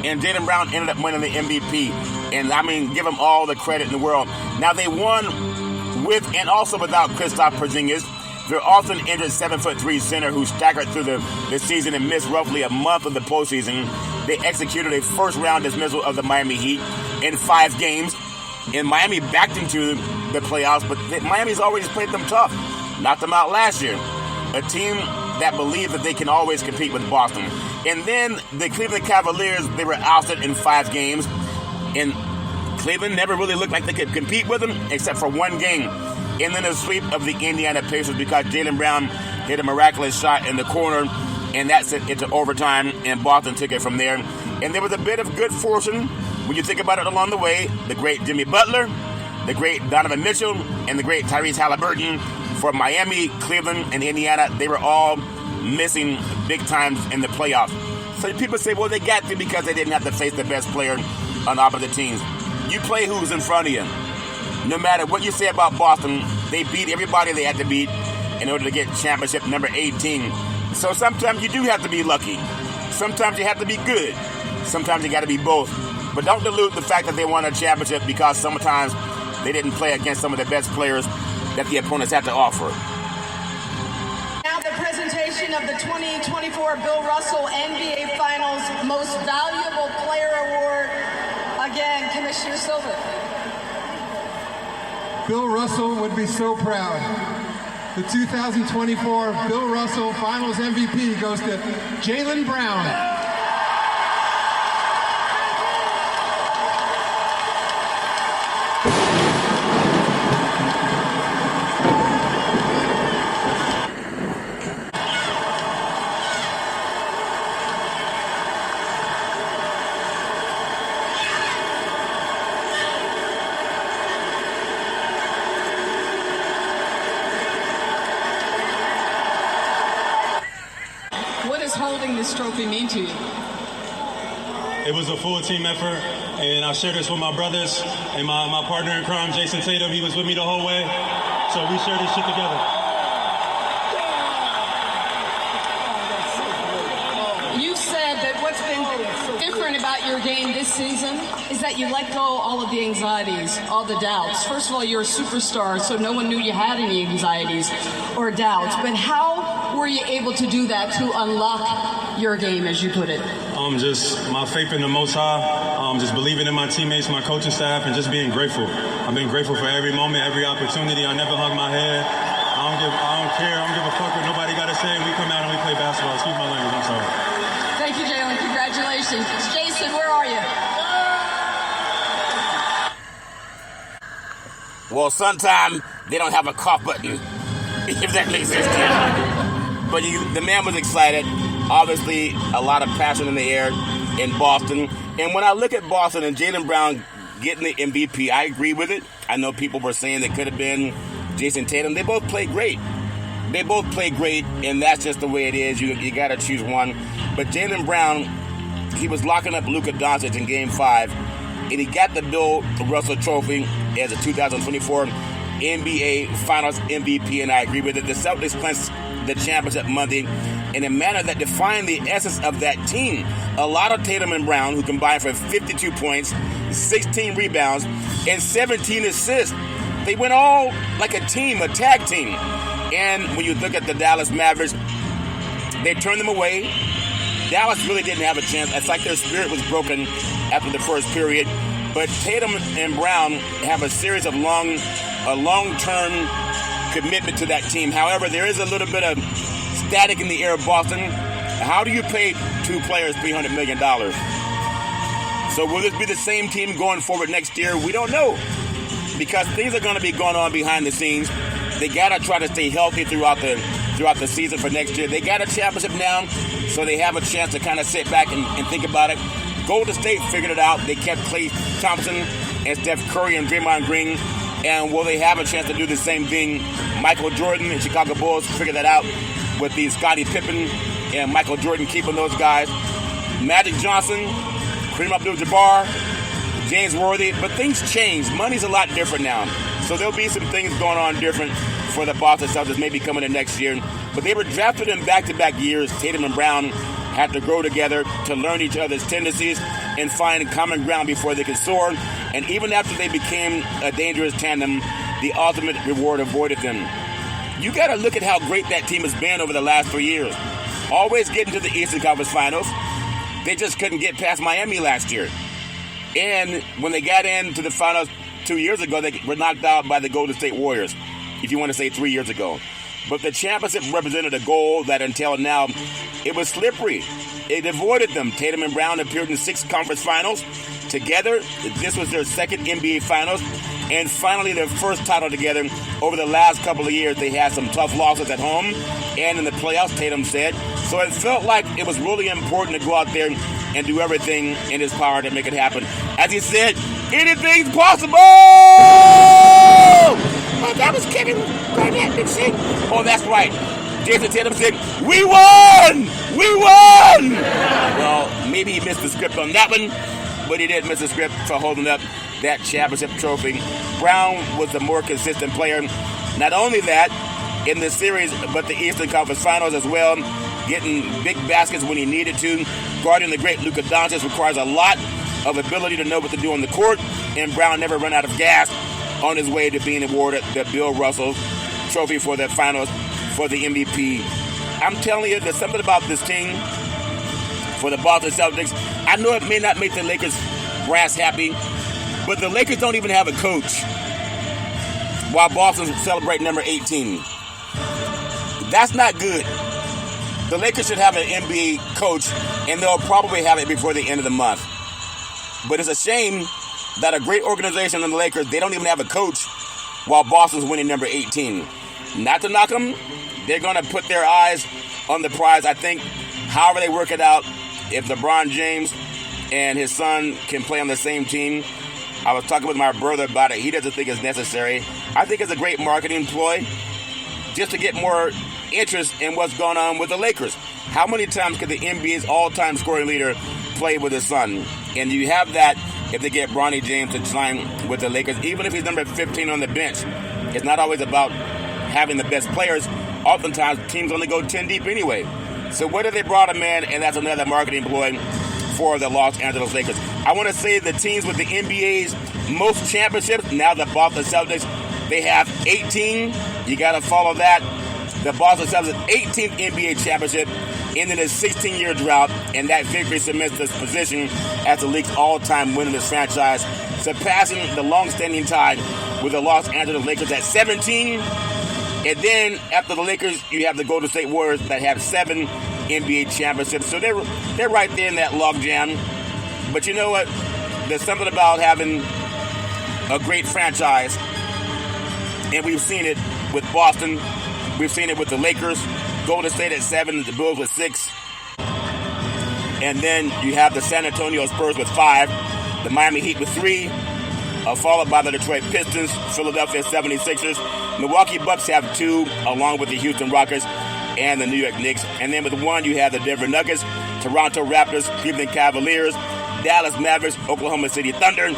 And Jaylen Brown ended up winning the MVP. And I mean, give him all the credit in the world. Now they won with and also without Kristaps Porzingis, their often injured 7'3" center who staggered through the season and missed roughly a month of the postseason. They executed a first-round dismissal of the Miami Heat in 5 games. And Miami backed into the playoffs, but Miami's always played them tough. Knocked them out last year. A team that believe that they can always compete with Boston. And then the Cleveland Cavaliers, they were ousted in 5 games. And Cleveland never really looked like they could compete with them except for 1 game. And then a sweep of the Indiana Pacers because Jaylen Brown hit a miraculous shot in the corner, and that sent it to overtime, and Boston took it from there. And there was a bit of good fortune when you think about it along the way. The great Jimmy Butler, the great Donovan Mitchell, and the great Tyrese Halliburton for Miami, Cleveland, and Indiana. They were all missing big times in the playoffs. So people say, well, they got to because they didn't have to face the best player on opposite teams. You play who's in front of you. No matter what you say about Boston, they beat everybody they had to beat in order to get championship number 18. So sometimes you do have to be lucky. Sometimes you have to be good. Sometimes you got to be both. But don't dilute the fact that they won a championship because sometimes they didn't play against some of the best players that the opponents had to offer. Now the presentation of the 2024 Bill Russell NBA Finals Most Valuable Player Award. Again, Commissioner Silver. Bill Russell would be so proud. The 2024 Bill Russell Finals MVP goes to Jaylen Brown. Holding this trophy mean to you? It was a full team effort, and I share this with my brothers and my partner in crime, Jason Tatum. He was with me the whole way, so we share this shit together. You said that what's been different about your game this season is that you let go all of the anxieties, all the doubts. First of all, you're a superstar, so no one knew you had any anxieties or doubts. But how were you able to do that to unlock your game, as you put it? Just my faith in the Most High, just believing in my teammates, my coaching staff, and just being grateful. I've been grateful for every moment, every opportunity. I never hug my head. I don't care. I don't give a fuck what nobody got to say. We come out and we play basketball. Excuse my language. I'm sorry. Thank you, Jaylen. Congratulations. Jason, where are you? Well, sometimes they don't have a cough button, if that makes sense to you. But the man was excited. Obviously, a lot of passion in the air in Boston. And when I look at Boston and Jaylen Brown getting the MVP, I agree with it. I know people were saying it could have been Jason Tatum. They both played great. And that's just the way it is. You got to choose one. But Jaylen Brown, he was locking up Luka Doncic in Game 5, and he got the Bill Russell Trophy as a 2024 NBA Finals MVP, and I agree with it. The Celtics clinched the championship Monday in a manner that defined the essence of that team. A lot of Tatum and Brown, who combined for 52 points, 16 rebounds, and 17 assists. They went all like a team, a tag team. And when you look at the Dallas Mavericks, they turned them away. Dallas really didn't have a chance. It's like their spirit was broken after the first period. But Tatum and Brown have a series of long-term commitment to that team. However, there is a little bit of static in the air of Boston. How do you pay two players $300 million? So will this be the same team going forward next year? We don't know, because things are going to be going on behind the scenes. They got to try to stay healthy throughout the season for next year. They got a championship now, so they have a chance to kind of sit back and think about it. Golden State figured it out. They kept Klay Thompson and Steph Curry and Draymond Green. And will they have a chance to do the same thing? Michael Jordan and Chicago Bulls figured that out with the Scottie Pippen and Michael Jordan keeping those guys. Magic Johnson, Kareem Abdul-Jabbar, James Worthy. But things change. Money's a lot different now. So there'll be some things going on different for the Boston Celtics maybe coming in next year. But they were drafted in back-to-back years. Tatum and Brown had to grow together to learn each other's tendencies and find common ground before they could soar. And even after they became a dangerous tandem, the ultimate reward avoided them. You got to look at how great that team has been over the last 3 years. Always getting to the Eastern Conference Finals. They just couldn't get past Miami last year. And when they got into the finals 2 years ago, they were knocked out by the Golden State Warriors, if you want to say 3 years ago. But the championship represented a goal that until now, it was slippery. It avoided them. Tatum and Brown appeared in 6 conference finals together. This was their second NBA Finals, and finally their first title together. Over the last couple of years, they had some tough losses at home and in the playoffs, Tatum said. So it felt like it was really important to go out there and do everything in his power to make it happen. As he said, anything's possible! Oh, that was Kevin Garnett, did she? Oh, that's right. Jason Tatum said, we won! We won! Well, maybe he missed the script on that one, but he did miss the script for holding up that championship trophy. Brown was the more consistent player. Not only that, in the series, but the Eastern Conference Finals as well, getting big baskets when he needed to. Guarding the great Luka Doncic requires a lot of ability to know what to do on the court, and Brown never ran out of gas on his way to being awarded the Bill Russell Trophy for the finals for the MVP. I'm telling you, there's something about this team for the Boston Celtics. I know it may not make the Lakers brass happy, but the Lakers don't even have a coach while Boston's celebrating number 18. That's not good. The Lakers should have an NBA coach, and they'll probably have it before the end of the month. But it's a shame that a great organization in the Lakers, they don't even have a coach while Boston's winning number 18. Not to knock them, they're going to put their eyes on the prize. I think however they work it out, if LeBron James and his son can play on the same team. I was talking with my brother about it. He doesn't think it's necessary. I think it's a great marketing ploy just to get more interest in what's going on with the Lakers. How many times could the NBA's all-time scoring leader play with his son? And you have that if they get Bronny James to sign with the Lakers, even if he's number 15 on the bench. It's not always about having the best players. Oftentimes, teams only go 10 deep anyway. So whether they brought him in, and that's another marketing ploy for the Los Angeles Lakers. I want to say the teams with the NBA's most championships, now the Boston Celtics, they have 18. You got to follow that. The Boston Celtics' 18th NBA championship ended a 16-year drought, and that victory cements this position as the league's all-time winningest franchise, surpassing the long-standing tie with the Los Angeles Lakers at 17. And then after the Lakers, you have the Golden State Warriors that have 7 NBA championships. So they're right there in that logjam. But you know what? There's something about having a great franchise, and we've seen it with Boston. We've seen it with the Lakers. Golden State at 7, the Bulls with 6. And then you have the San Antonio Spurs with 5, the Miami Heat with 3, followed by the Detroit Pistons, Philadelphia 76ers. Milwaukee Bucks have 2, along with the Houston Rockets and the New York Knicks. And then with 1, you have the Denver Nuggets, Toronto Raptors, Cleveland Cavaliers, Dallas Mavericks, Oklahoma City Thunder,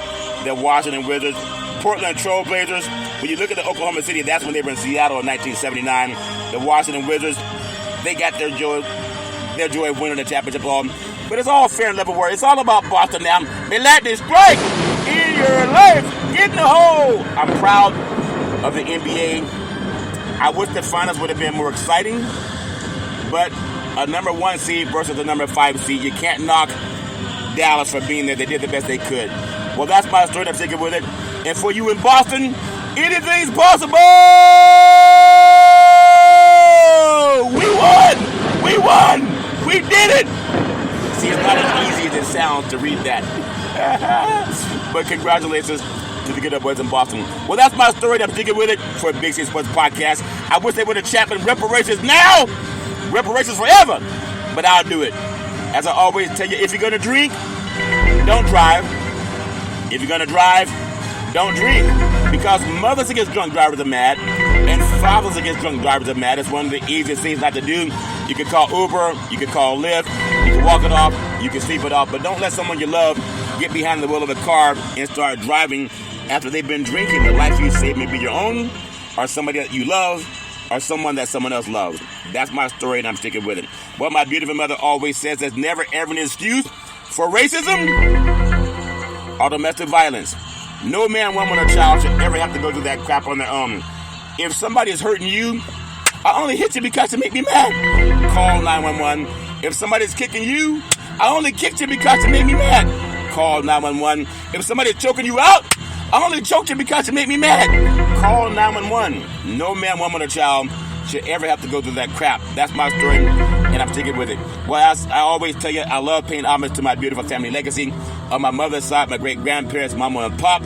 the Washington Wizards, Portland Trail Blazers. When you look at the Oklahoma City, that's when they were in Seattle in 1979. The Washington Wizards, they got their joy of winning the championship ball. But it's all fair and level work. It's all about Boston now. They let this strike in your life. Get in the hole. I'm proud of the NBA. I wish the finals would have been more exciting. But a number 1 seed versus a number 5 seed, you can't knock Dallas for being there. They did the best they could. Well, that's my story. I'm sticking with it. And for you in Boston, anything's possible! We won! We won! We did it! See, it's not as easy as it sounds to read that. But congratulations to the good old boys in Boston. Well, that's my story. I'm sticking with it for a Big City Sports Podcast. I wish they would have championed reparations now! Reparations forever! But I'll do it. As I always tell you, if you're going to drink, don't drive. If you're going to drive, don't drink. Because mothers against drunk drivers are mad, and fathers against drunk drivers are mad. It's one of the easiest things not to do. You can call Uber, you can call Lyft, you can walk it off, you can sleep it off, but don't let someone you love get behind the wheel of a car and start driving after they've been drinking. The life you save may be your own, or somebody that you love, or someone that someone else loves. That's my story, and I'm sticking with it. What my beautiful mother always says, there's never ever an excuse for racism or domestic violence. No man, woman, or child should ever have to go through that crap on their own. If somebody is hurting you, I only hit you because it make me mad. Call 911. If somebody's kicking you, I only kicked you because it made me mad. Call 911. If somebody's choking you out, I only choked you because it made me mad. Call 911. No man, woman, or child should ever have to go through that crap. That's my story, and I'm sticking with it. Well, as I always tell you, I love paying homage to my beautiful family legacy. On my mother's side, my great-grandparents, Mama and Pop,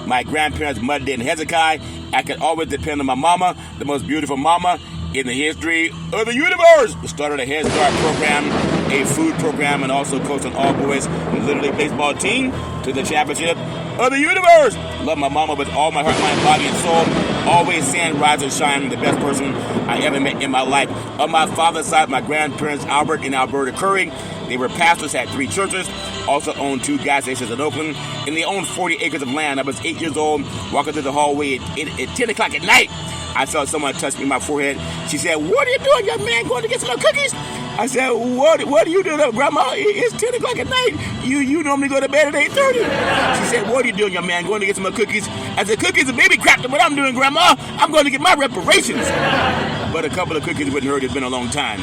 my grandparents, Muddy and Hezekiah. I can always depend on my mama, the most beautiful mama in the history of the universe. We started a Head Start program, a food program, and also coached an all-boys Little League baseball team to the championship of the universe. Love my mama with all my heart, mind, body, and soul. Always saying, rise and shine, the best person I ever met in my life. On my father's side, my grandparents, Albert and Alberta Curry, they were pastors, had 3 churches, also owned 2 gas stations in Oakland, and they owned 40 acres of land. I was 8 years old, walking through the hallway at 10 o'clock at night. I felt someone touch me in my forehead. She said, "What are you doing, young man, going to get some more cookies?" I said, what are you doing up, Grandma? It's 10 o'clock at night. You normally go to bed at 8:30. She said, what are you doing, young man? Going to get some cookies? I said, cookies and baby crap. What I'm doing, Grandma? I'm going to get my reparations. But a couple of cookies wouldn't hurt. It's been a long time.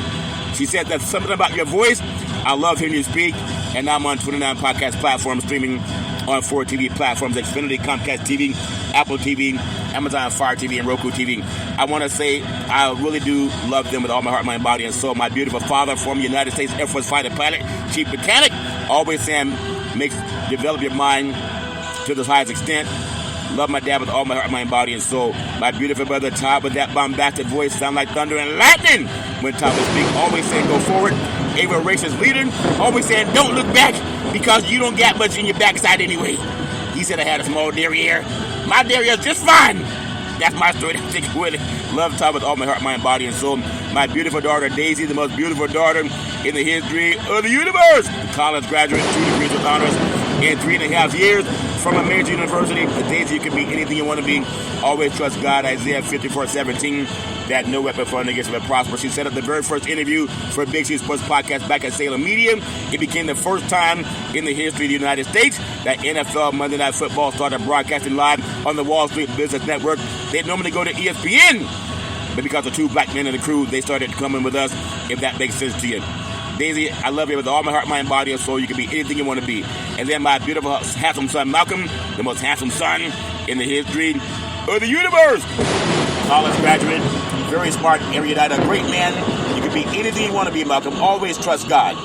She said, that's something about your voice. I love hearing you speak. And now I'm on 29 podcast platforms, streaming on 4 TV platforms, Xfinity, Comcast TV, Apple TV, Amazon Fire TV, and Roku TV. I want to say I really do love them with all my heart, mind, body, and soul. My beautiful father, former United States Air Force fighter pilot, chief mechanic, always saying, develop your mind to the highest extent. Love my dad with all my heart, mind, body, and soul. My beautiful brother Todd with that bombastic voice, sound like thunder and lightning when Todd would speak. Always saying, go forward. A Reparations leader, always saying, don't look back because you don't got much in your backside anyway. He said I had a small derriere. My derriere is just fine. That's my story. I'm sticking with it. Love Todd with all my heart, mind, body, and soul. My beautiful daughter Daisy, the most beautiful daughter in the history of the universe. College graduate, 2 degrees with honors in 3.5 years from a major university. Daisy, you can be anything you want to be. Always trust God. Isaiah 54:17. That no weapon formed against will prosper. She set up the very first interview for Big C Sports Podcast back at Salem Media. It became the first time in the history of the United States that NFL Monday Night Football started broadcasting live on the Wall Street Business Network. They'd normally go to ESPN, but because of 2 black men in the crew, they started coming with us, if that makes sense to you. Daisy, I love you with all my heart, mind, body, and soul. You can be anything you want to be. And then my beautiful, handsome son, Malcolm, the most handsome son in the history of the universe. College graduate, very smart, erudite, a great man. You can be anything you want to be, Malcolm. Always trust God.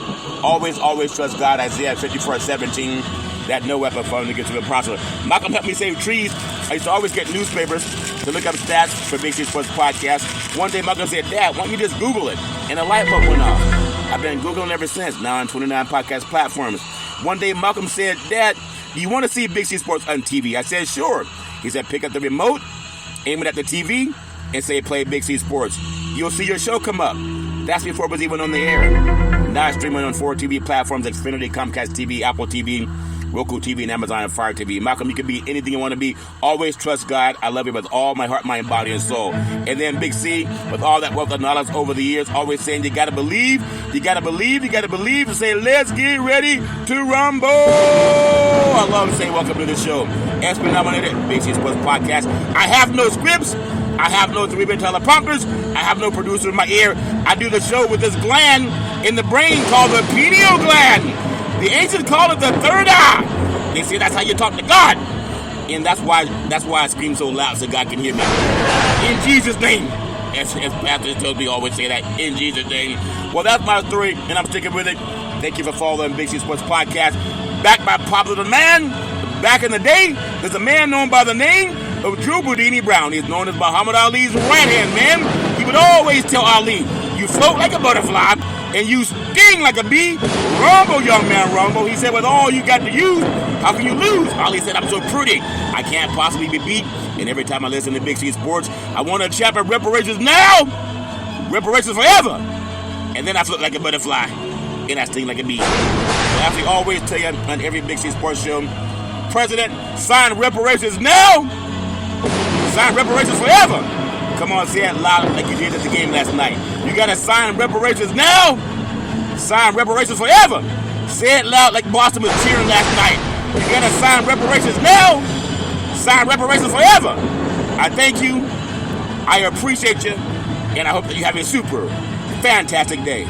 Always trust God. Isaiah 54:17. That no weapon formed against will prosper. Malcolm helped me save trees. I used to always get newspapers to look up stats for Big C Sports Podcast. One day Malcolm said, Dad, why don't you just Google it? And a light bulb went off. I've been Googling ever since, now on 29 podcast platforms. One day Malcolm said, Dad, do you want to see Big C Sports on TV? I said, sure. He said, pick up the remote, aim it at the TV, and say, play Big C Sports. You'll see your show come up. That's before it was even on the air. Now it's streaming on 4 TV platforms, Xfinity, Comcast TV, Apple TV, Roku TV, and Amazon Fire TV. Malcolm, you can be anything you want to be. Always trust God. I love you with all my heart, mind, body, and soul. And then Big C, with all that wealth of knowledge over the years, always saying you got to believe, you got to believe, you got to believe, and say, let's get ready to rumble. I love saying welcome to the show. ESPN nominated Big C Sports Podcast. I have no scripts. I have no 3-bit teleprompters. I have no producer in my ear. I do the show with this gland in the brain called the pineal gland. The ancients call it the third eye. They say that's how you talk to God. And that's why I scream so loud so God can hear me. In Jesus' name. As pastors told me, always say that. In Jesus' name. Well, that's my story, and I'm sticking with it. Thank you for following Big C Sports Podcast. Backed by popular demand. Back in the day, there's a man known by the name of Drew Boudini Brown. He's known as Muhammad Ali's right-hand man. He would always tell Ali, you float like a butterfly, and you sting like a bee. Rumble, young man, rumble. He said, with all you got to use, how can you lose? Ali said, I'm so pretty, I can't possibly be beat. And every time I listen to Big C Sports, I want to chapter reparations now, reparations forever. And then I float like a butterfly, and I sting like a bee. So as we always tell you on every Big C Sports show, President, sign reparations now, sign reparations forever. Come on, say it loud like you did at the game last night. You got to sign reparations now, sign reparations forever. Say it loud like Boston was cheering last night. You got to sign reparations now, sign reparations forever. I thank you, I appreciate you, and I hope that you have a super fantastic day.